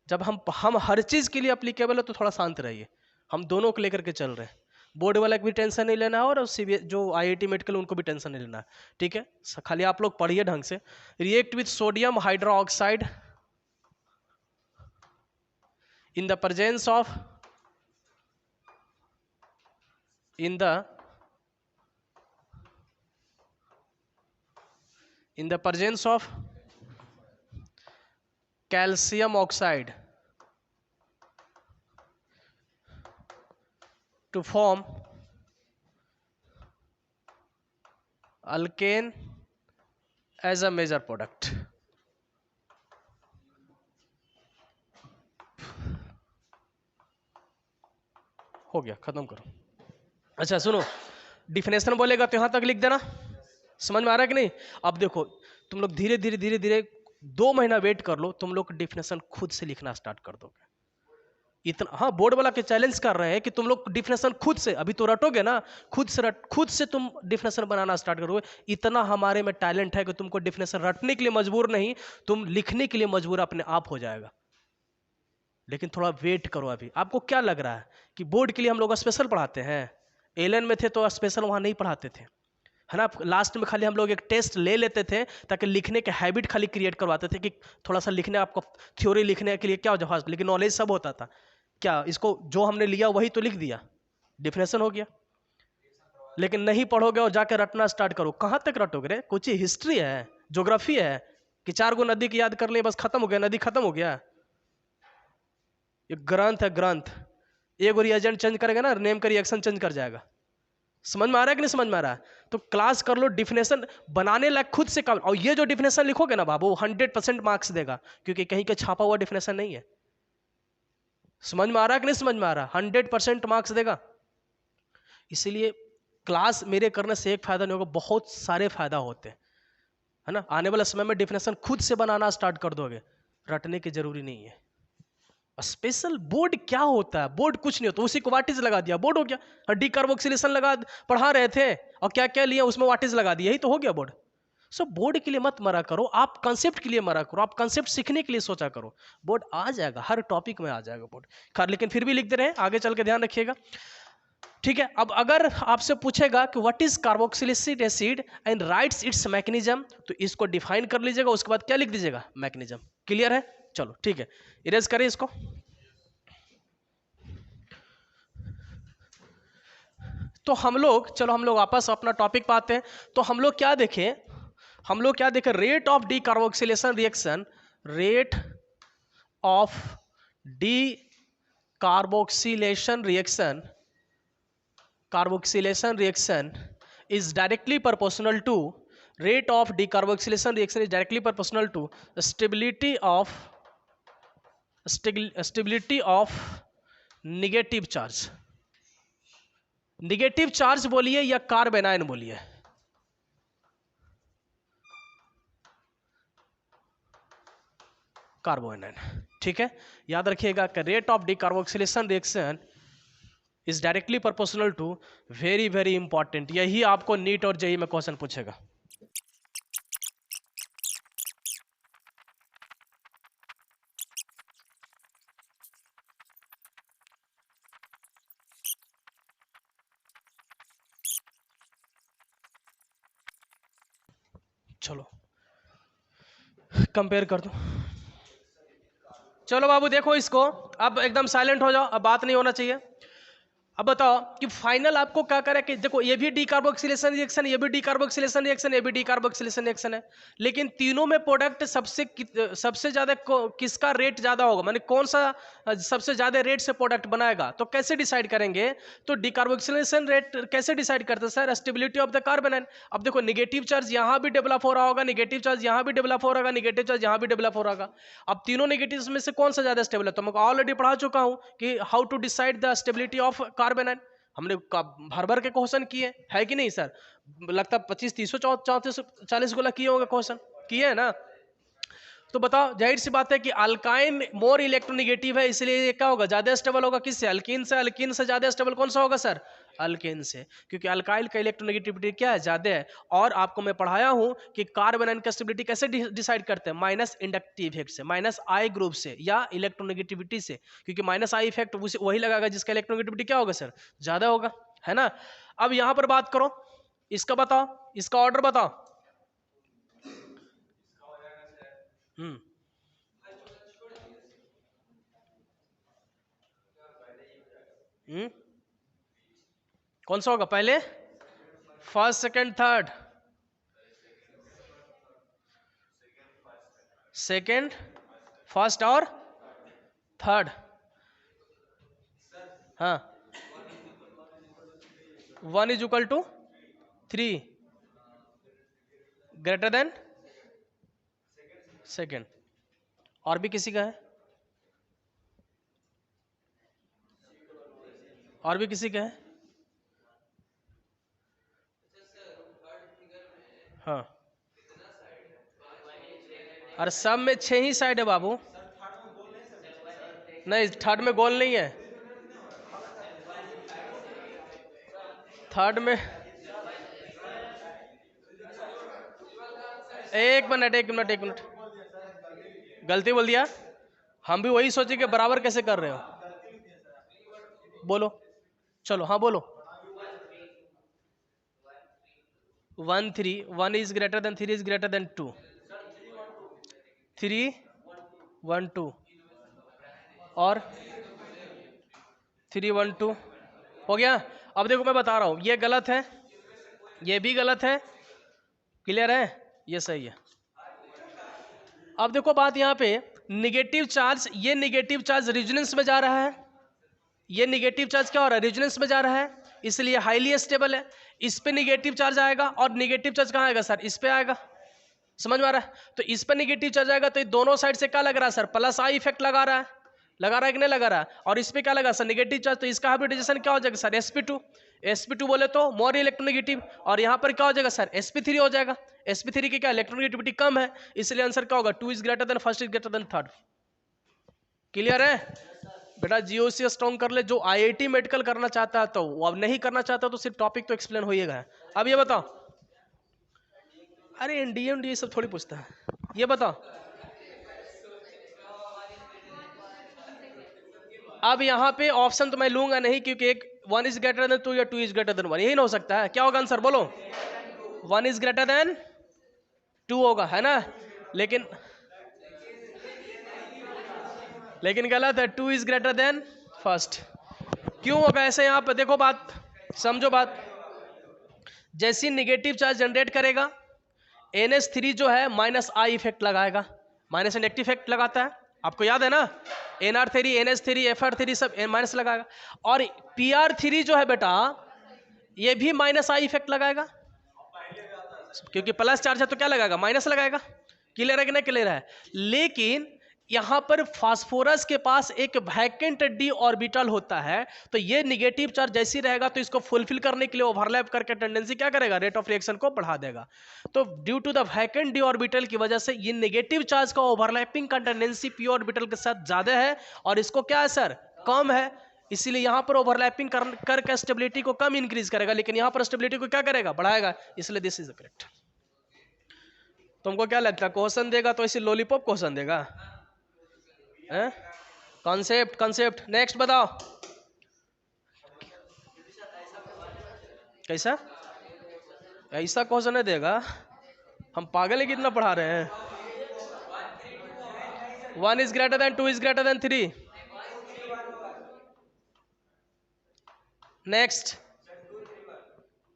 जब हम हर चीज के लिए अप्लीकेबल है तो थोड़ा शांत रहिए। हम दोनों को लेकर के चल रहे हैं। बोर्ड वाला की भी टेंशन नहीं लेना है और जो आईआईटी मेडिकल उनको भी टेंशन नहीं लेना है, ठीक है। खाली आप लोग पढ़िए ढंग से। React with sodium hydroxide in the presence of in the presence of calcium oxide to form alkane as a major product। हो गया, खत्म करो। अच्छा सुनो, डिफिनेशन बोलेगा तो यहां तक लिख देना। समझ में आ रहा है कि नहीं? अब देखो, तुम लोग धीरे धीरे धीरे धीरे 2 महीना वेट कर लो, तुम लोग डिफिनेशन खुद से लिखना स्टार्ट कर दोगे। इतना, हाँ, बोर्ड वाला के चैलेंज कर रहे हैं कि तुम लोग डिफिनेशन खुद से, अभी तो रटोगे ना, खुद से तुम डिफिनेशन बनाना स्टार्ट करोगे। इतना हमारे में टैलेंट है कि तुमको डिफिनेशन रटने के लिए मजबूर नहीं, तुम लिखने के लिए मजबूर अपने आप हो जाएगा। लेकिन थोड़ा वेट करो। अभी आपको क्या लग रहा है कि बोर्ड के लिए हम लोग स्पेशल पढ़ाते हैं? एलन में थे तो स्पेशल वहां नहीं पढ़ाते थे, है ना। लास्ट में खाली हम लोग एक टेस्ट ले लेते थे ताकि लिखने के हैबिट खाली क्रिएट करवाते थे कि थोड़ा सा लिखने, आपको थ्योरी लिखने के लिए क्या हो जाए, लेकिन नॉलेज सब होता था। क्या इसको जो हमने लिया वही तो लिख दिया, डिफिनेशन हो गया। लेकिन नहीं पढ़ोगे और जाकर रटना स्टार्ट करो, कहां तक रटोगे रे? कुछ हिस्ट्री है, ज्योग्राफी है कि 4 गो नदी की याद कर लिए बस खत्म हो गया, नदी खत्म हो गया? ये ग्रंथ है, ग्रंथ। एक रिएजेंट चेंज करेगा ना, नेम का रिएक्शन चेंज कर जाएगा। समझ में आ रहा है कि नहीं समझ में आ रहा है? तो क्लास कर लो, डिफिनेशन बनाने लायक खुद से काम। और ये जो डिफिनेशन लिखोगे ना बाबू, 100% मार्क्स देगा, क्योंकि कहीं का छापा हुआ डिफिनेशन नहीं है। समझ में आ रहा है कि नहीं समझ में आ रहा है? 100% मार्क्स देगा। इसीलिए क्लास मेरे करने से एक फायदा नहीं होगा, बहुत सारे फायदा होते हैं, है ना। आने वाले समय में डिफिनेशन खुद से बनाना स्टार्ट कर दोगे, रटने की जरूरी नहीं है। स्पेशल बोर्ड क्या होता है? बोर्ड कुछ नहीं होता, उसी को वाटिज लगा दिया, बोर्ड हो गया। डीकार्बोक्सिलेशन लगा पढ़ा रहे थे और क्या क्या लिया उसमें वाटिज लगा दिया, यही तो हो गया बोर्ड। सो बोर्ड के लिए मत मरा करो, आप कंसेप्ट के लिए मरा करो, आप कंसेप्ट सीखने के लिए सोचा करो। बोर्ड आ जाएगा, हर टॉपिक में आ जाएगा बोर्ड, लेकिन फिर भी लिखते रहे, आगे चल के ध्यान रखिएगा, ठीक है। अब अगर आपसे पूछेगा कि what is carboxylic acid and rights it's mechanism, तो इसको डिफाइन कर लीजिएगा, उसके बाद क्या लिख दीजिएगा? मैकेनिज्म। क्लियर है? चलो ठीक है, इरेज करें इसको। तो हम लोग वापस अपना टॉपिक पे आते हैं। तो हम लोग क्या देखें? Rate of decarboxylation reaction, rate of decarboxylation reaction is directly proportional to rate of decarboxylation reaction is directly proportional to stability of negative charge। Negative charge बोलिए या कार्बेनाइन बोलिए, कार्बोनाइन, ठीक है। याद रखिएगा कि rate of decarboxylation reaction is directly proportional to, very very important, यही आपको नीट और जेईई में क्वेश्चन पूछेगा। चलो कंपेयर कर दो। चलो बाबू देखो इसको, अब एकदम साइलेंट हो जाओ, अब बात नहीं होना चाहिए। अब बताओ कि फाइनल आपको क्या करे कि देखो ये भी डीकार्बोक्सिलेशन रिएक्शन, ये भी डीकार्बोक्सिलेशन रिएक्शन, ये भी डीकार्बोक्सिलेशन रिएक्शन है, लेकिन तीनों में प्रोडक्ट सबसे ज्यादा किसका रेट ज्यादा होगा, माने कौन सा सबसे ज्यादा रेट से प्रोडक्ट बनाएगा, तो कैसे डिसाइड करेंगे, तो डीकार्बोक्सिलेशन रेट कैसे डिसाइड करते हैं sir, stability of the carbon. अब देखो निगेटिव चार्ज यहाँ भी डेवलप हो रहा होगा, निगेटिव चार्ज यहाँ भी डेवलप हो रहा होगा, निगेटिव चार्ज यहाँ भी डेवलप हो रहा होगा। अब तीनों नेगेटिव में से कौन सा ज्यादा स्टेबल है, तो मैं ऑलरेडी पढ़ा चुका हूं कि how to decide the stability of carbanion, हमने भर भर के क्वेश्चन किए है कि नहीं सर, लगता 25 30 34 40 गोला किए होंगे क्वेश्चन, किए है ना। तो बताओ जाहिर सी बात है कि अल्काइन मोर इलेक्ट्रोनेगेटिव है, इसलिए ये क्या होगा, ज्यादा स्टेबल होगा किससे, अल्कीन से। अल्कीन से ज्यादा स्टेबल कौन सा होगा सर, अल्केन से, क्योंकि अल्काइल का इलेक्ट्रोनेगेटिविटी क्या है, ज्यादा है। और आपको मैं पढ़ाया हूं कि कार्बन आयन का स्टेबिलिटी कैसे डिसाइड करते हैं, माइनस इंडक्टिव इफेक्ट से, माइनस आई ग्रुप से या इलेक्ट्रोनेगेटिविटी से, क्योंकि माइनस आई इफेक्ट वही लगाएगा जिसका इलेक्ट्रोनेगेटिविटी क्या होगा सर, ज्यादा होगा, है ना। अब यहां पर बात करो इसका, बताओ इसका ऑर्डर बताओ। हम्म कौन सा होगा पहले, first second third, second first और थर्ड, हाँ 1 is equal to 3 greater than second. और भी किसी का है, और भी किसी का है, हाँ अरे सब में 6 ही साइड है बाबू, नहीं थर्ड में गोल नहीं है, थर्ड में एक मिनट एक मिनट एक मिनट, गलती बोल दिया, हम भी वही सोचे कि बराबर कैसे कर रहे हो, बोलो चलो, हाँ बोलो। 1 3 1 is greater than 3 is greater than 2, 3 1 2 और 3 1 2 हो गया। अब देखो मैं बता रहा हूं ये गलत है, ये भी गलत है, क्लियर है, ये सही है। अब देखो बात यहां पे, निगेटिव चार्ज, ये निगेटिव चार्ज रेजोनेंस में जा रहा है, ये निगेटिव चार्ज क्या हो रहा है, रेजोनेंस में जा रहा है, इसलिए हाईली स्टेबल है। इस पे निगेटिव चार्ज आएगा और निगेटिव चार्ज कहां आएगा सर, इस पे आएगा, समझ में आ रहा है। तो इस पर निगेटिव चार्ज आएगा तो ये दोनों साइड से क्या लग रहा है सर, प्लस आई इफेक्ट लगा रहा है, लगा रहा है कि नहीं लगा रहा है। और इस पे क्या लगा सर, निगेटिव चार्ज, तो इसका हाइब्रिडाइजेशन क्या हो जाएगा सर, sp2, sp2 बोले तो मोर इलेक्ट्रोनेगेटिव, और यहाँ पर क्या हो जाएगा सर, sp3 हो जाएगा। sp3 की क्या इलेक्ट्रोनेगेटिविटी कम है, इसलिए आंसर क्या होगा, 2 is greater then first is greater then third. Clear है बेटा, जीओसी स्ट्रॉन्ग कर ले, जो आईआईटी मेडिकल करना चाहता है तो वो, अब नहीं करना चाहता तो सिर्फ टॉपिक तो एक्सप्लेन होइएगा। अब ये बताओ, अरे एनडीए सब थोड़ी पूछता है, ये बताओ अब यहाँ पे ऑप्शन तो मैं लूंगा नहीं, क्योंकि एक 1 इज ग्रेटर देन 2 या 2 इज ग्रेटर देन 1, यही ना हो सकता है, क्या होगा आंसर बोलो, 1 इज ग्रेटर देन 2 होगा, है ना। लेकिन लेकिन गलत है, 2 इज ग्रेटर देन फर्स्ट। क्यों होगा ऐसे, यहाँ पे देखो बात समझो, बात जैसी निगेटिव चार्ज जनरेट करेगा, NH3 जो है माइनस आई इफेक्ट लगाएगा, माइनस इंडक्टिव इफेक्ट लगाता है, आपको याद है ना, NR3 NH3 FR3 सब माइनस लगाएगा। और PR3 जो है बेटा, ये भी माइनस आई इफेक्ट लगाएगा, क्योंकि प्लस चार्ज है तो क्या लगाएगा, माइनस लगाएगा। क्लियर है कि नहीं क्लियर है। लेकिन यहां पर फास्फोरस के पास एक वैकेंट डी ऑर्बिटल होता है, तो ये निगेटिव चार्ज जैसी रहेगा तो इसको फुलफिल करने के लिए ओवरलैप करके टेंडेंसी क्या करेगा, रेट ऑफ रिएक्शन को बढ़ा देगा। तो due to the vacant D orbital की वजह से ये निगेटिव चार्ज का ओवरलैपिंग का टेंडेंसी पी ऑर्बिटल के साथ ज्यादा है, और इसको क्या है सर, कम है, इसीलिए यहां पर ओवरलैपिंग करके स्टेबिलिटी को कम इंक्रीज करेगा, लेकिन यहां पर स्टेबिलिटी को क्या करेगा, बढ़ाएगा, इसलिए दिस इज करेक्ट। तुमको क्या लगता है क्वेश्चन देगा तो ऐसे लॉलीपॉप क्वेश्चन देगा, कॉन्सेप्ट कॉन्सेप्ट। नेक्स्ट बताओ, कैसा ऐसा क्वेश्चन नहीं देगा, हम पागल है कितना पढ़ा रहे हैं। 1 is greater than 2 is greater than 3, next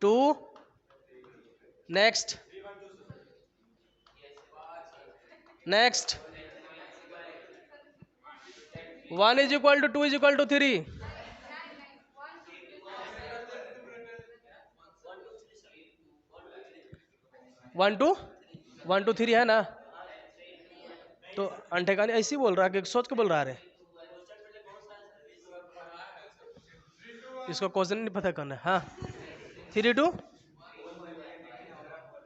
2, next next 1 is equal to 2 is equal to 3। One two three है ना, तो अंठेकानी ऐसे ही बोल रहा है कि सोच के बोल रहा है? इसको क्वेश्चन नहीं पता करना है। हाँ 3 2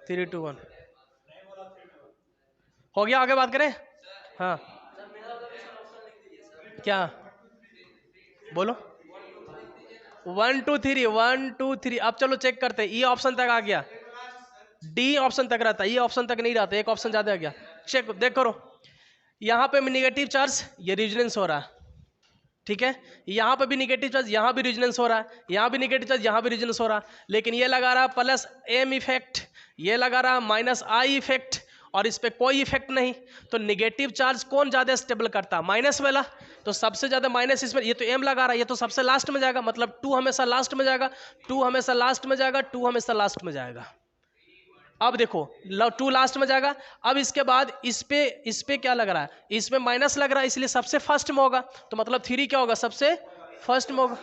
3 2 1 हो गया, आगे बात करें। हाँ क्या बोलो? 1 2 3 अब चलो चेक करते हैं। ई ऑप्शन तक आ गया, डी ऑप्शन तक रहता है, ई ऑप्शन तक नहीं रहता, एक ऑप्शन ज्यादा आ गया। चेक देख करो, यहाँ पे निगेटिव चार्ज, ये रेजोनेंस हो रहा है, ठीक है। यहाँ पे भी निगेटिव चार्ज, यहाँ भी रेजोनेंस हो रहा है, यहाँ भी निगेटिव चार्ज, यहाँ भी रेजोनेंस हो रहा है। लेकिन ये लगा रहा प्लस एम इफेक्ट, ये लगा रहा माइनस आई इफेक्ट, और इस पे कोई इफेक्ट नहीं। तो निगेटिव चार्ज कौन ज्यादा स्टेबल करता है? माइनस वाला। तो सबसे ज्यादा माइनस इसमें, ये तो एम लगा रहा है, ये तो सबसे लास्ट में जाएगा, मतलब 2 हमेशा लास्ट में जाएगा, 2 हमेशा लास्ट में जाएगा, 2 हमेशा लास्ट में जाएगा। अब देखो 2 लास्ट में जाएगा। अब इसके बाद इस पे क्या लग रहा है? इसमें माइनस लग रहा है, इसलिए सबसे फर्स्ट में होगा, तो मतलब 3 क्या होगा? सबसे फर्स्ट में होगा।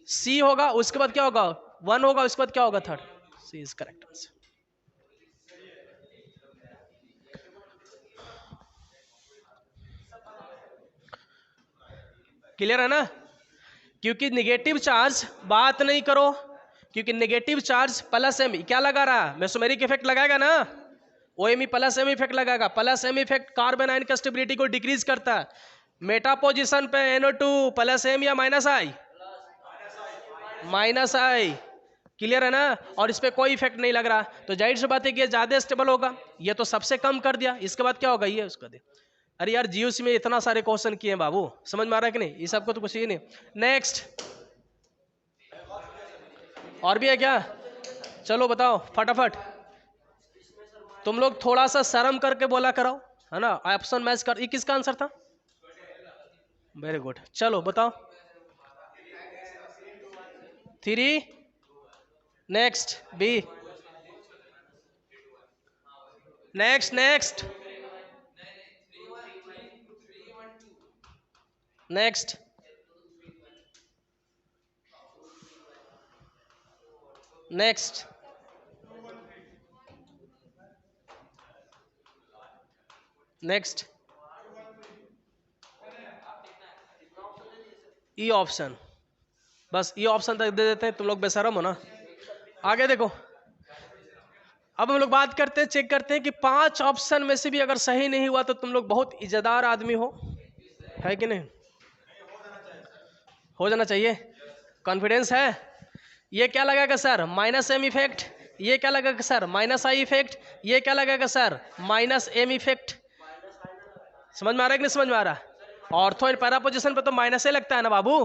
सी होगा, उसके बाद क्या होगा? 1 होगा, उसके बाद क्या होगा? Third. C is correct answer. Clear है ना? क्योंकि निगेटिव चार्ज बात नहीं करो, क्योंकि निगेटिव चार्ज प्लस एम क्या लगा रहा है? मेसोमेरिक इफेक्ट लगाएगा ना, oh M plus M effect लगाएगा। Plus M effect carbanion का स्टेबिलिटी को डिक्रीज करता है। मेटा पोजिशन पे NO2 प्लस एम या minus I? Minus I. Clear है ना? और इस पे कोई इफेक्ट नहीं लग रहा, तो जाहिर सी बात है कि ये ज्यादा स्टेबल होगा। ये तो सबसे कम कर दिया, इसके बाद क्या होगा? ये उसका दे। अरे यार जीओसी में इतना सारे क्वेश्चन किए हैं बाबू, समझ में आ रहा है कि नहीं? ये सबको तो कुछ ही नहीं। नेक्स्ट और भी है क्या? चलो बताओ फटाफट। तुम लोग थोड़ा सा शर्म करके बोला करो, है ना? ऑप्शन मैच कर। ये किसका आंसर था? Very good. चलो बताओ। 3, next B, next next next next next E option, बस ई ऑप्शन तक दे देते हैं। तुम लोग बेशरम हो ना। आगे देखो, अब हम लोग बात करते हैं, चेक करते हैं कि 5 ऑप्शन में से भी अगर सही नहीं हुआ तो तुम लोग बहुत इज्जतदार आदमी हो, है कि नहीं? हो जाना चाहिए। कॉन्फिडेंस है? ये क्या लगेगा सर? Minus M effect. ये क्या लगेगा सर? Minus I effect. ये क्या लगेगा सर? Minus M effect. समझ में आ रहा है कि नहीं समझ में आ रहा? ऑर्थो इन पैरा पोजिशन पे तो माइनस ही लगता है ना बाबू।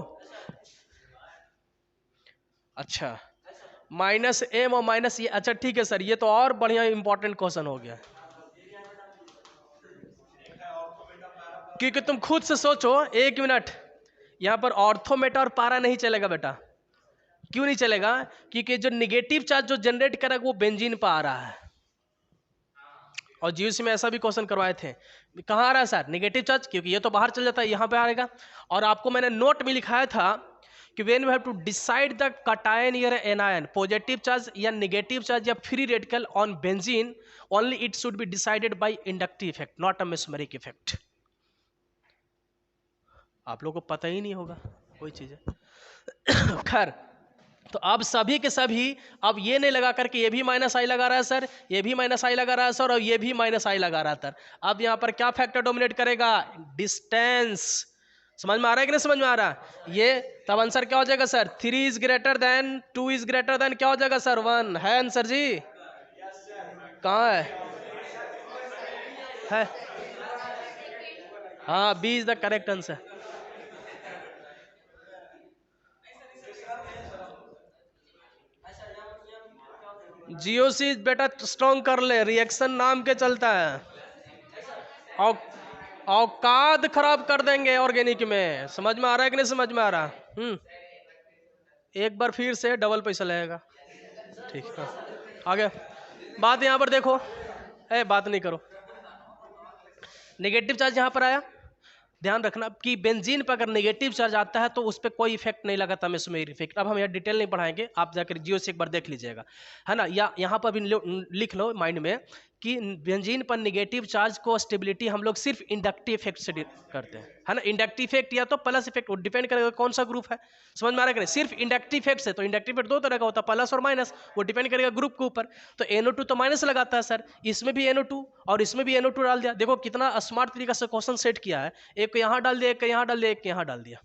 अच्छा, माइनस एम और माइनस ये, अच्छा ठीक है सर, ये तो और बढ़िया इंपॉर्टेंट क्वेश्चन हो गया। क्योंकि तुम खुद से सोचो, 1 मिनट, यहां पर ऑर्थो मेटा और पारा नहीं चलेगा बेटा। क्यों नहीं चलेगा? क्योंकि जो निगेटिव चार्ज जो जनरेट करेगा वो बेंजीन पर आ रहा है, और जीयूसी में ऐसा भी क्वेश्चन करवाए थे। कहाँ आ रहा है सर निगेटिव चार्ज? क्योंकि ये तो बाहर चल जाता है, यहाँ पे आएगा। और आपको मैंने नोट में लिखाया था कि when you have to decide the cation या एनायन, पॉजिटिव चार्ज या नेगेटिव चार्ज या free radical on benzene, only it should be decided by inductive effect, not a mesomeric effect. आप लोगों को पता ही नहीं होगा कोई चीज है। खैर, तो अब सभी के सभी, अब ये नहीं लगा करके ये भी माइनस आई लगा रहा है सर, ये भी माइनस आई लगा रहा है सर, और ये भी माइनस आई लगा रहा है सर। अब यहां पर क्या फैक्टर डोमिनेट करेगा? डिस्टेंस। समझ में आ रहा है कि नहीं समझ में आ रहा? ये तब आंसर क्या हो जाएगा sir? 3 is greater than 2 is greater then क्या हो जाएगा सर? 1 है आंसर जी। कहाँ है? हाँ, B is the correct answer. GOC बेटा स्ट्रॉन्ग कर ले, रिएक्शन नाम के चलता है, और औकात खराब कर देंगे ऑर्गेनिक में। समझ में आ रहा है कि नहीं समझ में आ रहा? एक बार फिर से डबल पैसा लगेगा। ठीक है, आगे बात यहाँ पर देखो, बात नहीं करो। नेगेटिव चार्ज यहाँ पर आया, ध्यान रखना कि बेंजीन पर अगर नेगेटिव चार्ज आता है तो उस पर कोई इफेक्ट नहीं लगाता मेसोमेरिक इफेक्ट। अब हम यहाँ डिटेल नहीं पढ़ाएंगे, आप जाकर जियो से एक बार देख लीजिएगा, है ना। या यहाँ पर भी लिख लो माइंड में कि बेंजीन पर नेगेटिव चार्ज को स्टेबिलिटी हम लोग सिर्फ इंडक्टिव इफेक्ट से करते हैं, है ना। इंडक्टिव इफेक्ट या तो प्लस इफेक्ट, वो डिपेंड करेगा कौन सा ग्रुप है, समझ में आ रहा है कि नहीं। सिर्फ इंडक्टिव इफेक्ट से, तो इंडक्टिव इफेक्ट दो तरह का होता है, प्लस और माइनस, वो डिपेंड करेगा ग्रुप के ऊपर। तो NO2 तो माइनस लगाता है सर, इसमें भी NO2 और इसमें भी NO2 डाल दिया। देखो कितना स्मार्ट तरीका से क्वेश्चन सेट किया है, एक को यहाँ डाल दिया, एक को यहाँ डाल दिया, एक को यहाँ डाल दिया।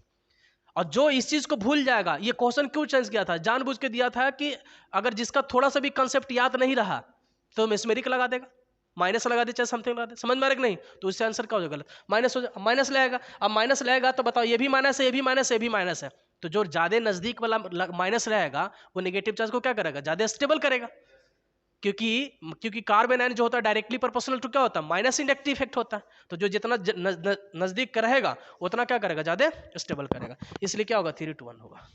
और जो इस चीज को भूल जाएगा, ये क्वेश्चन क्यों चेंज किया था, जानबूझ के दिया था कि अगर जिसका थोड़ा सा भी कंसेप्ट याद नहीं रहा तो मेसमेरिक लगा देगा, माइनस लगा दे, चाहे समथिंग लगा दे, समझ में आ रहा है कि नहीं। तो उससे आंसर क्या हो जाएगा, माइनस हो जाएगा, माइनस लगेगा। अब माइनस लगेगा तो बताओ, ये भी माइनस है, ये भी माइनस है, ये भी माइनस है, तो जो ज्यादा नजदीक वाला माइनस रहेगा वो नेगेटिव चार्ज को क्या करेगा, ज्यादा स्टेबल करेगा। क्योंकि कार्बन आयन जो होता है डायरेक्टली प्रोपोर्शनल टू क्या होता है, माइनस इंडक्टिव इफेक्ट होता है। तो जो जितना नजदीक का रहेगा उतना क्या करेगा, ज्यादा स्टेबल करेगा। इसलिए क्या होगा, 3:1 होगा।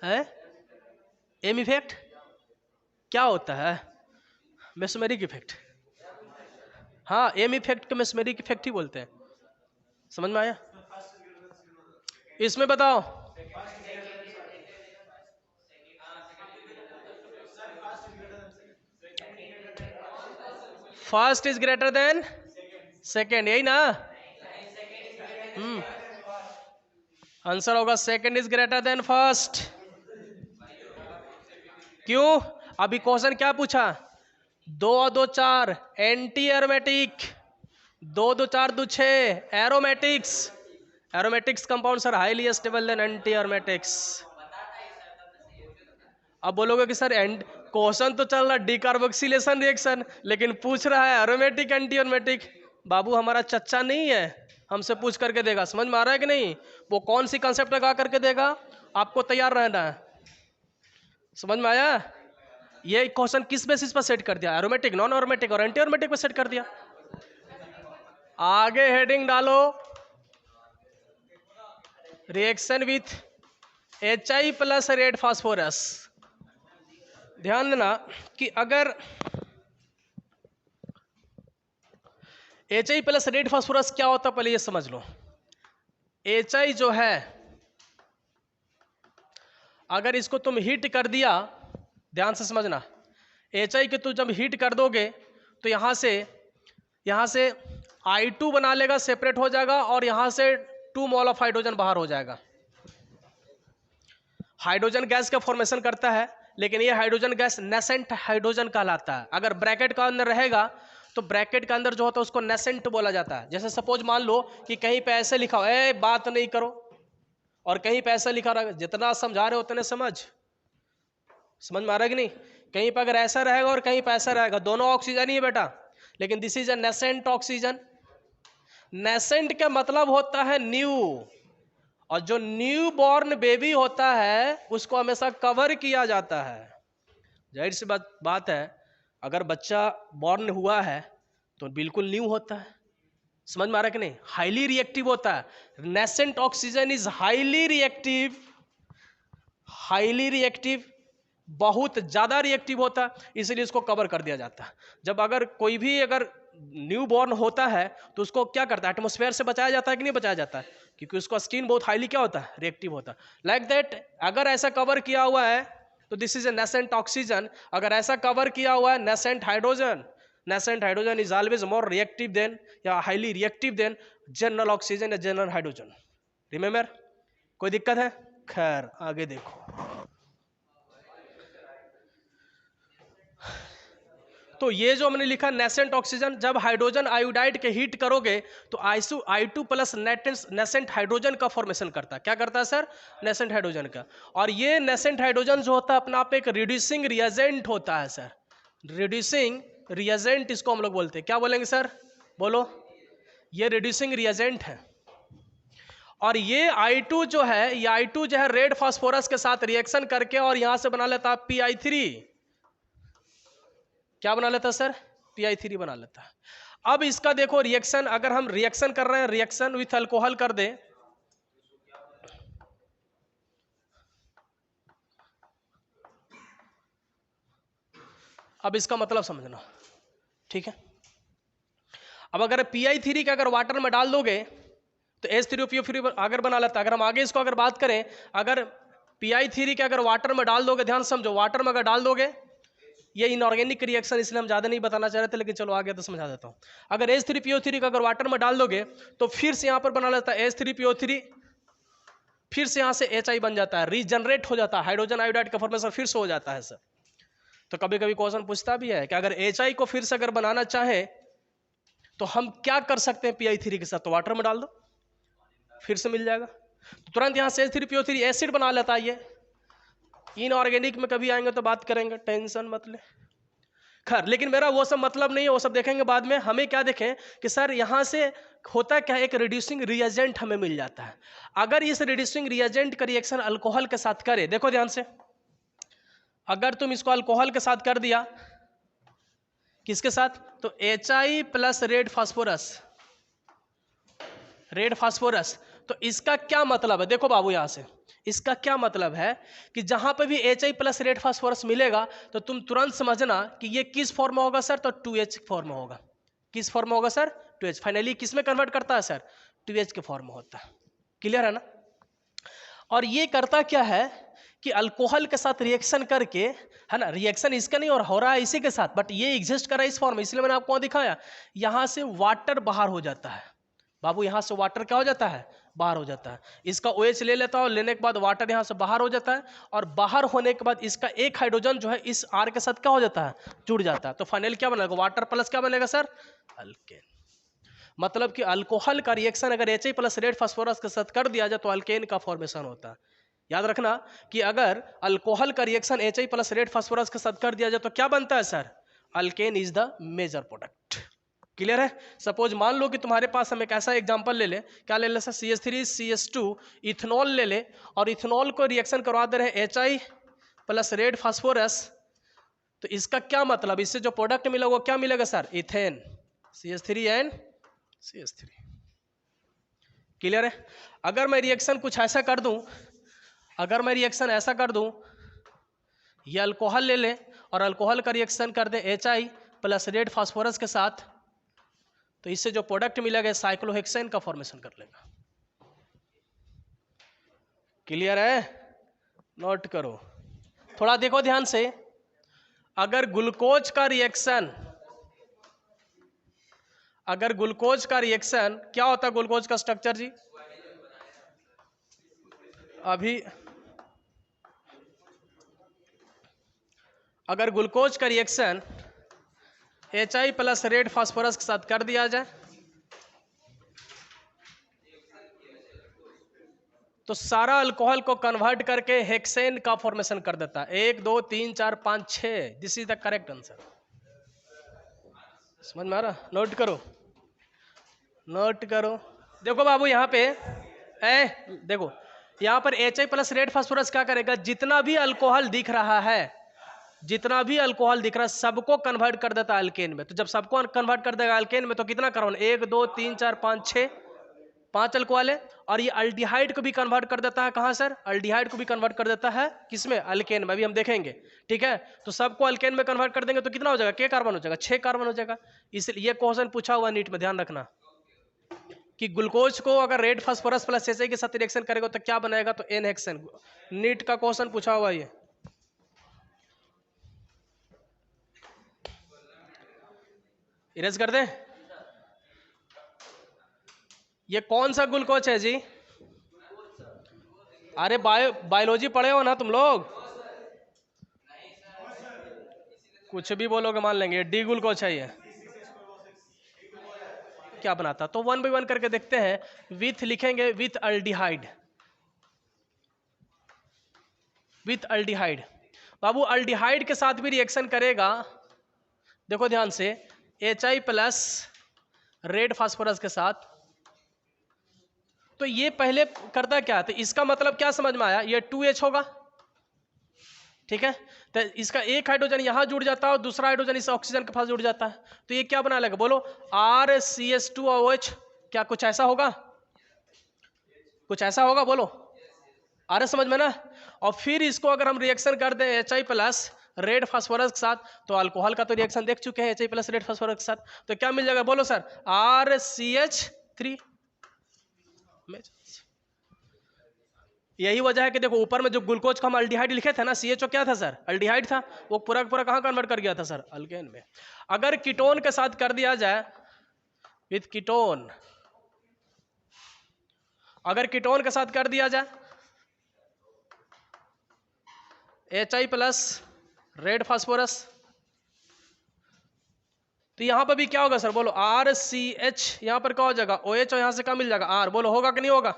है एम इफेक्ट क्या होता है, मेसमेरिक इफेक्ट। हाँ, एम इफेक्ट को मेसमेरिक इफेक्ट ही बोलते हैं, समझ में आया। इसमें बताओ, first is greater then second, यही ना। आंसर होगा second is greater then first. क्यों, अभी क्वेश्चन क्या पूछा, 2 और 2 4 anti aromatic, 2 2 4 2 6 aromatics. Aromatics compound sir highly stable then anti aromatics. अब बोलोगे कि सर एंड क्वेश्चन तो चल रहा है डिकार्बोक्सिलेशन रिएक्शन, लेकिन पूछ रहा है एरोमेटिक एंटी एरोमेटिक। बाबू हमारा चच्चा नहीं है, हमसे पूछ करके देगा, समझ में आ रहा है कि नहीं। वो कौन सी कंसेप्ट लगा करके देगा, आपको तैयार रहना है, समझ में आया। ये क्वेश्चन किस बेसिस पर सेट कर दिया, एरोमेटिक, नॉन एरोमेटिक और एंटी एरोमेटिक पर सेट कर दिया। आगे हेडिंग डालो, reaction with HI plus red phosphorus. ध्यान देना कि अगर HI प्लस रेड फास्फोरस क्या होता है, पहले ये समझ लो। HI जो है, अगर इसको तुम हीट कर दिया, ध्यान से समझना, HI के तुम जब हीट कर दोगे तो यहां से I2 बना लेगा, सेपरेट हो जाएगा, और यहां से 2 मोल ऑफ हाइड्रोजन बाहर हो जाएगा। हाइड्रोजन गैस का फॉर्मेशन करता है, लेकिन ये हाइड्रोजन गैस नेसेंट हाइड्रोजन कहलाता है। अगर ब्रैकेट का अंदर रहेगा तो ब्रैकेट का अंदर जो होता है उसको नेसेंट बोला जाता है। जैसे सपोज मान लो कि कहीं पे ऐसे लिखा हो, बात नहीं करो, और कहीं पे ऐसा लिखा रहा, जितना समझा रहे हो उतने समझ में आ रहा है कि नहीं। कहीं पर अगर ऐसा रहेगा और कहीं पर ऐसा रहेगा, दोनों ऑक्सीजन ही है बेटा, लेकिन this is a nascent oxygen. Nascent का मतलब होता है न्यू, और जो न्यू बॉर्न बेबी होता है उसको हमेशा कवर किया जाता है। जाहिर सी बात है, अगर बच्चा बॉर्न हुआ है तो बिल्कुल न्यू होता है, समझ में आ रहा है कि नहीं। हाईली रिएक्टिव होता है, nascent oxygen is highly reactive, बहुत ज्यादा रिएक्टिव होता है, इसलिए इसको कवर कर दिया जाता है। जब अगर कोई भी अगर न्यू बॉर्न होता है तो उसको क्या करता है, एटमॉस्फेयर से बचाया जाता है कि नहीं बचाया जाता है, क्योंकि उसका स्किन बहुत हाईली क्या होता है, रिएक्टिव होता है। लाइक दैट, अगर ऐसा कवर किया हुआ है तो this is a nascent oxygen. अगर ऐसा कवर किया हुआ है nascent hydrogen is always more reactive than, या highly reactive than general oxygen या जनरल हाइड्रोजन। रिमेंबर, कोई दिक्कत है, खैर आगे देखो। तो ये जो हमने लिखा नेसेंट ऑक्सीजन, जब हाइड्रोजन आयोडाइड के हीट करोगे तो I2 प्लस नेसेंट हाइड्रोजन का फॉर्मेशन करता है। क्या करता है सर, नेसेंट हाइड्रोजन का। और ये नेसेंट हाइड्रोजन जो होता है अपना आप एक रिड्यूसिंग रिएजेंट होता है सर, रिड्यूसिंग रिएजेंट इसको हम लोग बोलते हैं। क्या बोलेंगे सर, बोलो, ये रिड्यूसिंग रिएजेंट है। और ये I2 जो है, ये I2 जो है रेड फास्फोरस के साथ रिएक्शन करके और यहां से बना लेता है PI3। क्या बना लेता सर, PI3 बना लेता है। अब इसका देखो रिएक्शन, अगर हम रिएक्शन कर रहे हैं, रिएक्शन विथ अल्कोहल कर दें, अब इसका मतलब समझना, ठीक है। अब अगर PI3 का अगर वाटर में डाल दोगे तो H3PO3 अगर बना लेता है। अगर हम आगे इसको अगर बात करें, अगर PI3 के अगर वाटर में डाल दोगे, ध्यान समझो, वाटर में अगर डाल दोगे, ये इनऑर्गेनिक रिएक्शन इसलिए हम ज्यादा नहीं बताना चाह रहे थे, लेकिन चलो आगे तो समझा देता हूं। अगर H3PO3 का अगर वाटर में डाल दोगे तो फिर से यहां पर बना लेता है H3PO3, फिर से यहां से HI बन जाता है, रीजनरेट हो जाता है, हाइड्रोजन आयोडाइड का फॉर्मेशन फिर से हो जाता है सर। तो कभी कभी क्वेश्चन पूछता भी है कि अगर HI को फिर से अगर बनाना चाहे तो हम क्या कर सकते हैं PI3 के साथ, तो वाटर में डाल दो, फिर से मिल जाएगा। तो तुरंत यहां से H3PO3 एसिड बना लेता है ये। इनऑर्गेनिक में कभी आएंगे तो बात करेंगे, टेंशन मत ले। खैर, लेकिन मेरा वो सब मतलब नहीं है, वो सब देखेंगे बाद में। हमें क्या देखें कि सर यहां से होता क्या, एक रिड्यूसिंग रिएजेंट हमें मिल जाता है। अगर इस रिड्यूसिंग रिएजेंट का रिएक्शन अल्कोहल के साथ करे, देखो ध्यान से, अगर तुम इसको अल्कोहल के साथ कर दिया, किसके साथ, तो HI plus red phosphorus, red phosphorus. तो इसका क्या मतलब है, देखो बाबू यहां से इसका क्या मतलब है कि जहां पे भी HI प्लस रेड फास्फोरस मिलेगा तो तुम तुरंत समझना कि ये किस फॉर्म में होगा सर, तो 2H फॉर्म में होगा। किस फॉर्म में होगा सर, 2H। फाइनली किस में कन्वर्ट करता है सर, 2H के फॉर्म में होता है। क्लियर है ना। और ये करता क्या है कि अल्कोहल के साथ रिएक्शन करके, है ना, रिएक्शन इसका नहीं और हो रहा है इसी के साथ, बट ये एग्जिस्ट कर रहा है इस फॉर्म में, इसलिए मैंने आपको दिखाया। यहां से वाटर बाहर हो जाता है बाबू, यहां से वाटर क्या हो जाता है, बाहर हो जाता है। इसका OH ले लेता है और लेने के बाद वाटर यहां से बाहर हो जाता है, और बाहर होने के बाद इसका एक हाइड्रोजन जो है इस R के साथ क्या हो जाता है, जुड़ जाता है। तो फाइनली क्या बनेगा, वाटर प्लस क्या बनेगा सर, अल्केन। मतलब कि अल्कोहल का रिएक्शन अगर HI प्लस रेड फास्फोरस के साथ कर दिया जाए तो अल्केन का फॉर्मेशन होता है। याद रखना कि अगर अल्कोहल का reaction HI plus red phosphorus के साथ कर दिया जाए तो क्या बनता है sir, alkane is the major product. Clear है। सपोज मान लो कि तुम्हारे पास, हम एक ऐसा एग्जांपल ले ले, क्या ले ले सर, CH3 CH2 इथेनॉल ले ले, और इथेनॉल को रिएक्शन करवा दे रहे HI प्लस रेड फास्फोरस। तो इसका क्या मतलब, इससे जो प्रोडक्ट मिलेगा वो क्या मिलेगा sir, ethane, CH3 and CH3। Clear है। अगर मैं रिएक्शन कुछ ऐसा कर दूं, अगर मैं रिएक्शन ऐसा कर दूं, ये अल्कोहल ले ले और अल्कोहल का रिएक्शन कर दे HI प्लस रेड फास्फोरस के साथ, तो इससे जो प्रोडक्ट मिलेगा साइक्लोहेक्सेन का फॉर्मेशन कर लेगा। क्लियर है, नोट करो, थोड़ा देखो ध्यान से। अगर ग्लूकोज का रिएक्शन, अगर ग्लूकोज का रिएक्शन क्या होता है, ग्लूकोज का स्ट्रक्चर जी, अभी अगर ग्लूकोज का reaction HI plus red phosphorus के साथ कर दिया जाए तो सारा अल्कोहल को कन्वर्ट करके हेक्सेन का फॉर्मेशन कर देता है। 1 2 3 4 5 6, this is the correct answer. समझ में आ रहा, नोट करो, नोट करो। देखो बाबू यहाँ पे देखो यहाँ पर HI प्लस रेड फास्फोरस क्या करेगा, जितना भी अल्कोहल दिख रहा है, जितना भी अल्कोहल दिख रहा है सबको कन्वर्ट कर देता है अल्केन में। तो जब सबको कन्वर्ट कर देगा अल्केन में तो कितना कार्बन, 1 2 3 4 5 6, 5 अल्कोहल है। और ये अल्डिहाइड को भी कन्वर्ट कर देता है, कहां सर, अल्डिहाइड को भी कन्वर्ट कर देता है किसमें, अल्केन में। अभी हम देखेंगे, ठीक है। तो सबको अल्केन में कन्वर्ट कर देंगे तो कितना हो जाएगा, के कार्बन हो जाएगा, 6 कार्बन हो जाएगा। इसलिए ये क्वेश्चन पूछा हुआ नीट में, ध्यान रखना कि ग्लूकोज को अगर रेड फास्फोरस प्लस HI के साथ रिएक्शन करेगा तो क्या बनाएगा, तो एन हेक्सेन। नीट का क्वेश्चन पूछा हुआ ये। इरेज कर दे। ये कौन सा ग्लूकोज है जी, अरे बायोलॉजी पढ़े हो ना तुम लोग, कुछ भी बोलोगे मान लेंगे। डी ग्लूकोज है ये, क्या बनाता, तो 1 by 1 करके देखते हैं। विथ लिखेंगे with aldehyde, with aldehyde. Babu aldehyde के साथ भी रिएक्शन करेगा, देखो ध्यान से, HI प्लस रेड फास्फोरस के साथ। तो ये पहले करता क्या, तो इसका मतलब क्या समझ में आया, ये 2H होगा, ठीक है। तो इसका एक हाइड्रोजन यहां जुड़ जाता है और दूसरा हाइड्रोजन इस ऑक्सीजन के पास जुड़ जाता है, तो ये क्या बना लेगा, बोलो RCH2OH। क्या कुछ ऐसा होगा, कुछ ऐसा होगा, बोलो, आ रहा समझ में ना। और फिर इसको अगर हम रिएक्शन कर दें HI प्लस रेड फास्फोरस के साथ, तो अल्कोहल का तो रिएक्शन देख चुके हैं, HI+ रेड फास्फोरस के साथ, तो क्या मिल जाएगा बोलो सर, RCH3। यही वजह है कि देखो ऊपर में जो ग्लूकोज का हम अल्डिहाइड लिखे थे ना, CHO क्या था सर, अल्डिहाइड था, वो पूरा पूरा कहाँ कन्वर्ट कर गया था सर, अल्केन में। अगर कीटोन के साथ कर दिया जाए विथ कीटोन, अगर कीटोन के साथ कर दिया जाए HI+ रेड फास्फोरस, तो यहां पर भी क्या होगा सर बोलो, RCH, यहां पर क्या हो जाएगा OH, और यहां से क्या मिल जाएगा R, बोलो होगा कि नहीं होगा,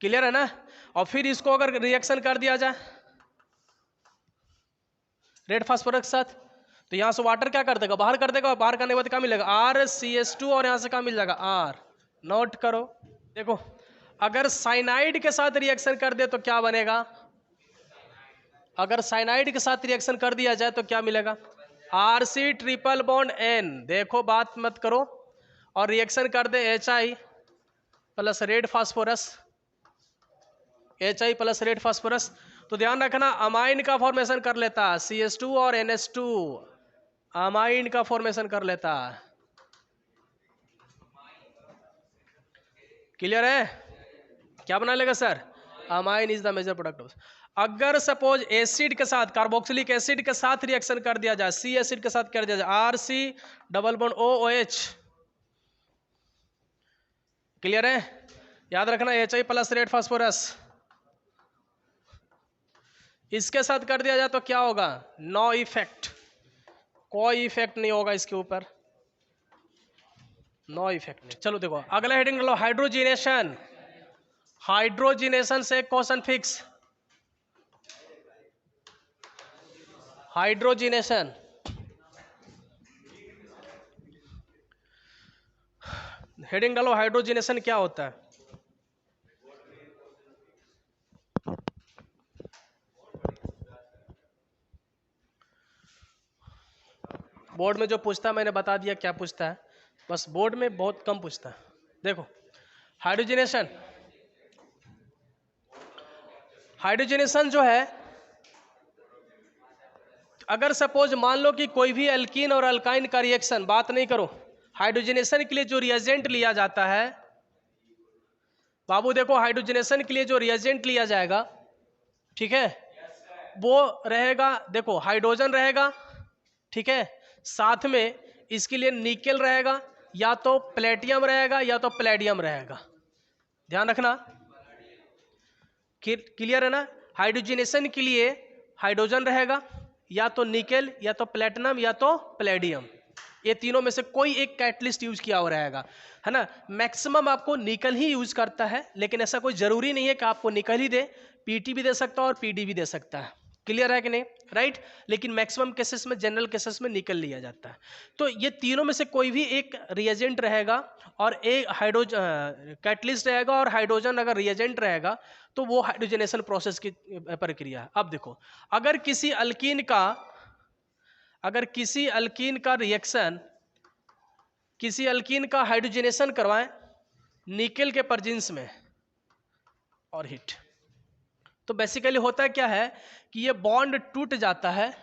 क्लियर है ना। और फिर इसको अगर रिएक्शन कर दिया जाए रेड फास्फोरस के साथ, तो यहां से वाटर क्या कर देगा, बाहर कर देगा, और बाहर करने के बाद क्या मिलेगा RCH2, और यहां से क्या मिल जाएगा R। नोट करो, देखो अगर साइनाइड के साथ रिएक्शन कर दे तो क्या बनेगा, अगर साइनाइड के साथ रिएक्शन कर दिया जाए तो क्या मिलेगा, RC≡N। देखो बात मत करो, और रिएक्शन कर दे HI+ red phosphorus, HI+ red phosphorus, तो ध्यान रखना अमाइन का फॉर्मेशन कर लेता है, CH2 और NH2 अमाइन का फॉर्मेशन कर लेता है, क्लियर है, क्या बना लेगा sir, amine is the major product. अगर सपोज एसिड के साथ, कार्बोक्सिलिक एसिड के साथ रिएक्शन कर दिया जाए, C एसिड के साथ कर दिया जाए, RC≡OOH, क्लियर है, याद रखना HI+ रेड फास्फोरस, इसके साथ कर दिया जाए तो क्या होगा, नो इफेक्ट, कोई इफेक्ट नहीं होगा इसके ऊपर, नो इफेक्ट नहीं। चलो देखो अगला हेडिंग लो, हाइड्रोजिनेशन। हाइड्रोजिनेशन से क्वेश्चन फिक्स, हाइड्रोजिनेशन, हेडिंग डालो हाइड्रोजिनेशन क्या होता है। बोर्ड में जो पूछता है मैंने बता दिया क्या पूछता है, बस बोर्ड में बहुत कम पूछता है। देखो हाइड्रोजिनेशन, हाइड्रोजिनेशन जो है, अगर सपोज मान लो कि कोई भी एल्कीन और अल्काइन का रिएक्शन, बात नहीं करो, हाइड्रोजिनेशन के लिए जो रिएजेंट लिया जाता है बाबू, देखो हाइड्रोजिनेशन के लिए जो रिएजेंट लिया जाएगा, ठीक है, वो रहेगा, देखो हाइड्रोजन रहेगा, ठीक है, साथ में इसके लिए निकेल रहेगा, या तो प्लेटियम रहेगा या तो प्लेडियम रहेगा, ध्यान रखना, क्लियर है ना। हाइड्रोजिनेशन के लिए हाइड्रोजन रहेगा, या तो निकेल या तो प्लेटिनम या तो प्लेडियम, ये तीनों में से कोई एक कैटलिस्ट यूज किया हुआ रहेगा, है ना। मैक्सिमम आपको निकल ही यूज करता है, लेकिन ऐसा कोई जरूरी नहीं है कि आपको निकल ही दे, पीटी भी दे सकता है और पीडी भी दे सकता है, क्लियर है कि नहीं, राइट। लेकिन मैक्सिमम केसेस में, जनरल केसेस में निकल लिया जाता है। तो ये तीनों में से कोई भी एक रिएजेंट रहेगा, और एक हाइड्रोजन कैटलिस्ट रहेगा, और हाइड्रोजन अगर रिएजेंट रहेगा तो वो हाइड्रोजनेशन प्रोसेस की प्रक्रिया है। अब देखो अगर किसी अल्कीन का रिएक्शन, किसी अल्कीन का हाइड्रोजनेशन करवाएं निकेल के प्रेजेंस में और हीट, तो बेसिकली होता है क्या है कि ये बॉन्ड टूट जाता है,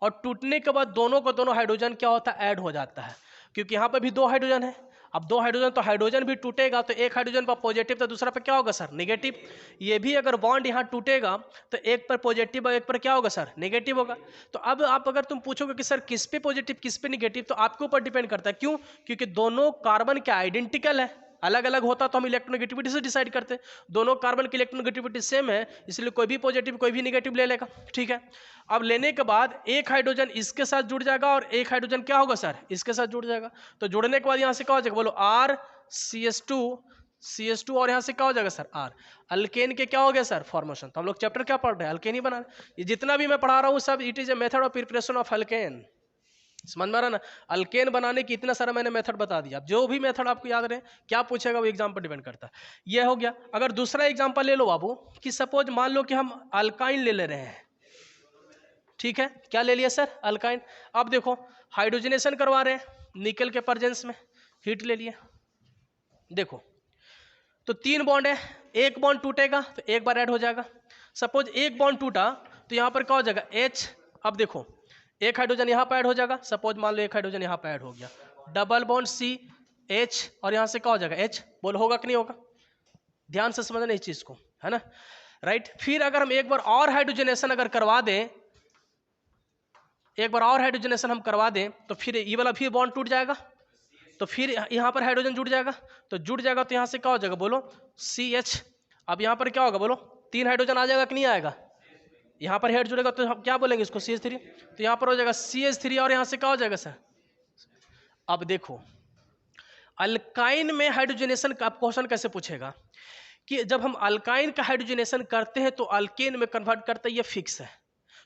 और टूटने के बाद दोनों को दोनों हाइड्रोजन क्या होता है, ऐड हो जाता है, क्योंकि यहाँ पे भी दो हाइड्रोजन है। अब दो हाइड्रोजन, तो हाइड्रोजन भी टूटेगा, तो एक हाइड्रोजन पर पॉजिटिव तो दूसरा पे क्या होगा सर, नेगेटिव। ये भी अगर बॉन्ड यहाँ टूटेगा तो एक पर पॉजिटिव और एक पर क्या होगा सर, नेगेटिव होगा। तो अब आप अगर तुम पूछोगे कि सर किस पे पॉजिटिव किस पे नेगेटिव, तो आपके ऊपर डिपेंड करता है, क्यों, क्योंकि दोनों कार्बन क्या आइडेंटिकल है, अलग अलग होता तो हम इलेक्ट्रोनेगेटिविटी से डिसाइड करते, दोनों कार्बन की इलेक्ट्रोनेगेटिविटी सेम है, इसलिए कोई भी पॉजिटिव कोई भी नेगेटिव ले लेगा, ठीक है। अब लेने के बाद एक हाइड्रोजन इसके साथ जुड़ जाएगा, और एक हाइड्रोजन क्या होगा सर, इसके साथ जुड़ जाएगा, तो जुड़ने के बाद यहां से क्या हो जाएगा बोलो, RCH2, और यहां से क्या हो जाएगा सर, R। अल्केन के क्या हो गया सर, फॉर्मेशन। तो हम लोग चैप्टर क्या पढ़ रहे हैं, अल्केन ही बना रहे हैं। ये जितना भी मैं पढ़ा रहा हूं सब it is a method of preparation of alkane, समझ में आ रहा ना। अल्केन बनाने की इतना सारा मैंने मेथड बता दिया, जो भी मेथड आपको याद रहे, क्या पूछेगा वो एग्जाम पर डिपेंड करता है। ये हो गया। अगर दूसरा एग्जांपल ले लो बाबू, कि सपोज मान लो कि हम अल्काइन ले रहे हैं, ठीक है, क्या ले लिया सर, अल्काइन। अब देखो हाइड्रोजनेशन करवा रहे हैं निकल के प्रेजेंस में, हीट ले लिया, देखो तो तीन बॉन्ड है, एक बॉन्ड टूटेगा तो एक बार ऐड हो जाएगा। सपोज एक बॉन्ड टूटा तो यहाँ पर क्या हो जाएगा H। अब देखो एक हाइड्रोजन यहाँ पर ऐड हो जाएगा, सपोज मान लो एक हाइड्रोजन यहाँ पर ऐड हो गया, डबल बॉन्ड CH और यहाँ से क्या हो जाएगा H। बोलो होगा कि नहीं होगा? ध्यान से समझना इस चीज को, है ना, राइट। फिर अगर हम एक बार और हाइड्रोजनेशन अगर करवा दें, एक बार और हाइड्रोजनेशन हम करवा दें तो फिर ये वाला फिर बॉन्ड टूट जाएगा, तो फिर यहाँ पर हाइड्रोजन जुड़ जाएगा, तो जुड़ जाएगा तो यहाँ से क्या हो जाएगा बोलो CH। अब यहाँ पर क्या होगा बोलो 3 हाइड्रोजन आ जाएगा कि नहीं आएगा? यहाँ पर हेड जुड़ेगा तो हम क्या बोलेंगे इसको CH3, तो यहाँ पर हो जाएगा CH3 और यहाँ से क्या हो जाएगा सर? अब देखो अल्काइन में हाइड्रोजनेशन का क्वेश्चन कैसे पूछेगा कि जब हम अल्काइन का हाइड्रोजनेशन करते हैं तो अल्केन में कन्वर्ट करते हैं, ये फिक्स है,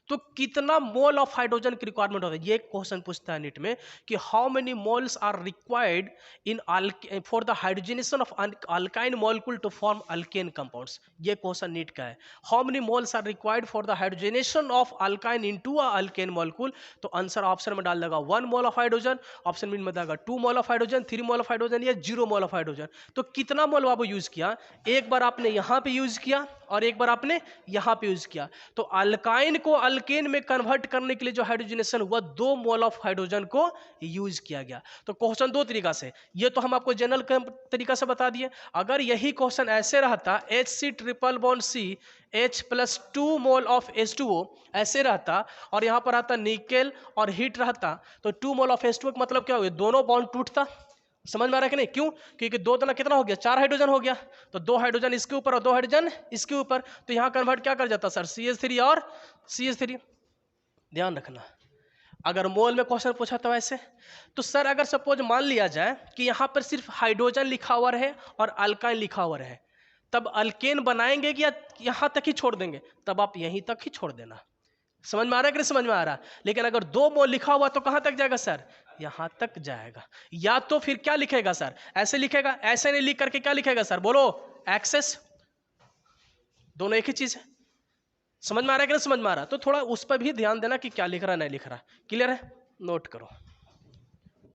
तो कितना मोल ऑफ हाइड्रोजन की रिक्वायरमेंट होता है, ये क्वेश्चन पूछता है नीट में कि how many moles are required in for the hydrogenation of alkyne molecule to form alkane compounds. ये क्वेश्चन नीट का है, how many moles are required for the hydrogenation of alkyne into a alkane molecule. तो आंसर ऑप्शन में डाल देगा 1 मोल ऑफ हाइड्रोजन, ऑप्शन में बताएगा 2 मोल of hydrogen, 3 mole of hydrogen या 0 मोल ऑफ हाइड्रोजन। तो कितना मोल आपको यूज किया, एक बार आपने यहाँ पे यूज किया और एक बार आपने यहाँ पे यूज किया, तो अल्काइन को अल्केन में कन्वर्ट करने के लिए जो हाइड्रोजनेशन हुआ 2 मोल ऑफ हाइड्रोजन को यूज किया गया। तो क्वेश्चन दो तरीका से, ये तो हम आपको जनरल तरीका से बता दिए। अगर यही क्वेश्चन ऐसे रहता HC triple bond C H plus 2 mole of H2O ऐसे रहता और यहाँ पर आता निकेल और हीट रहता, तो 2 मोल ऑफ H2O का मतलब क्या हो गया, दोनों बॉन्ड टूटता। समझ में आ रहा है कि नहीं? क्यों? क्योंकि 2 तना कितना हो गया, 4 हाइड्रोजन हो गया, तो 2 हाइड्रोजन इसके ऊपर और 2 हाइड्रोजन इसके ऊपर, तो यहाँ कन्वर्ट क्या कर जाता सर CH3 और CH3। ध्यान रखना अगर मोल में क्वेश्चन पूछा था वैसे, तो सर अगर सपोज मान लिया जाए कि यहाँ पर सिर्फ हाइड्रोजन लिखा हुआ रहे और अल्काइन लिखा हुआ रहे, तब अल्केन बनाएंगे कि या यहाँ तक ही छोड़ देंगे? तब आप यहीं तक ही छोड़ देना। समझ में आ रहा है कि नहीं समझ में आ रहा? लेकिन अगर 2 मोल लिखा हुआ तो कहां तक जाएगा सर? यहां तक जाएगा। या तो फिर क्या लिखेगा सर, ऐसे लिखेगा, ऐसे नहीं लिख करके क्या लिखेगा सर बोलो, एक्सेस। दोनों एक ही चीज है। समझ में आ रहा है कि नहीं समझ में आ रहा? तो थोड़ा उस पर भी ध्यान देना कि क्या लिख रहा है नहीं लिख रहा। क्लियर है? नोट करो।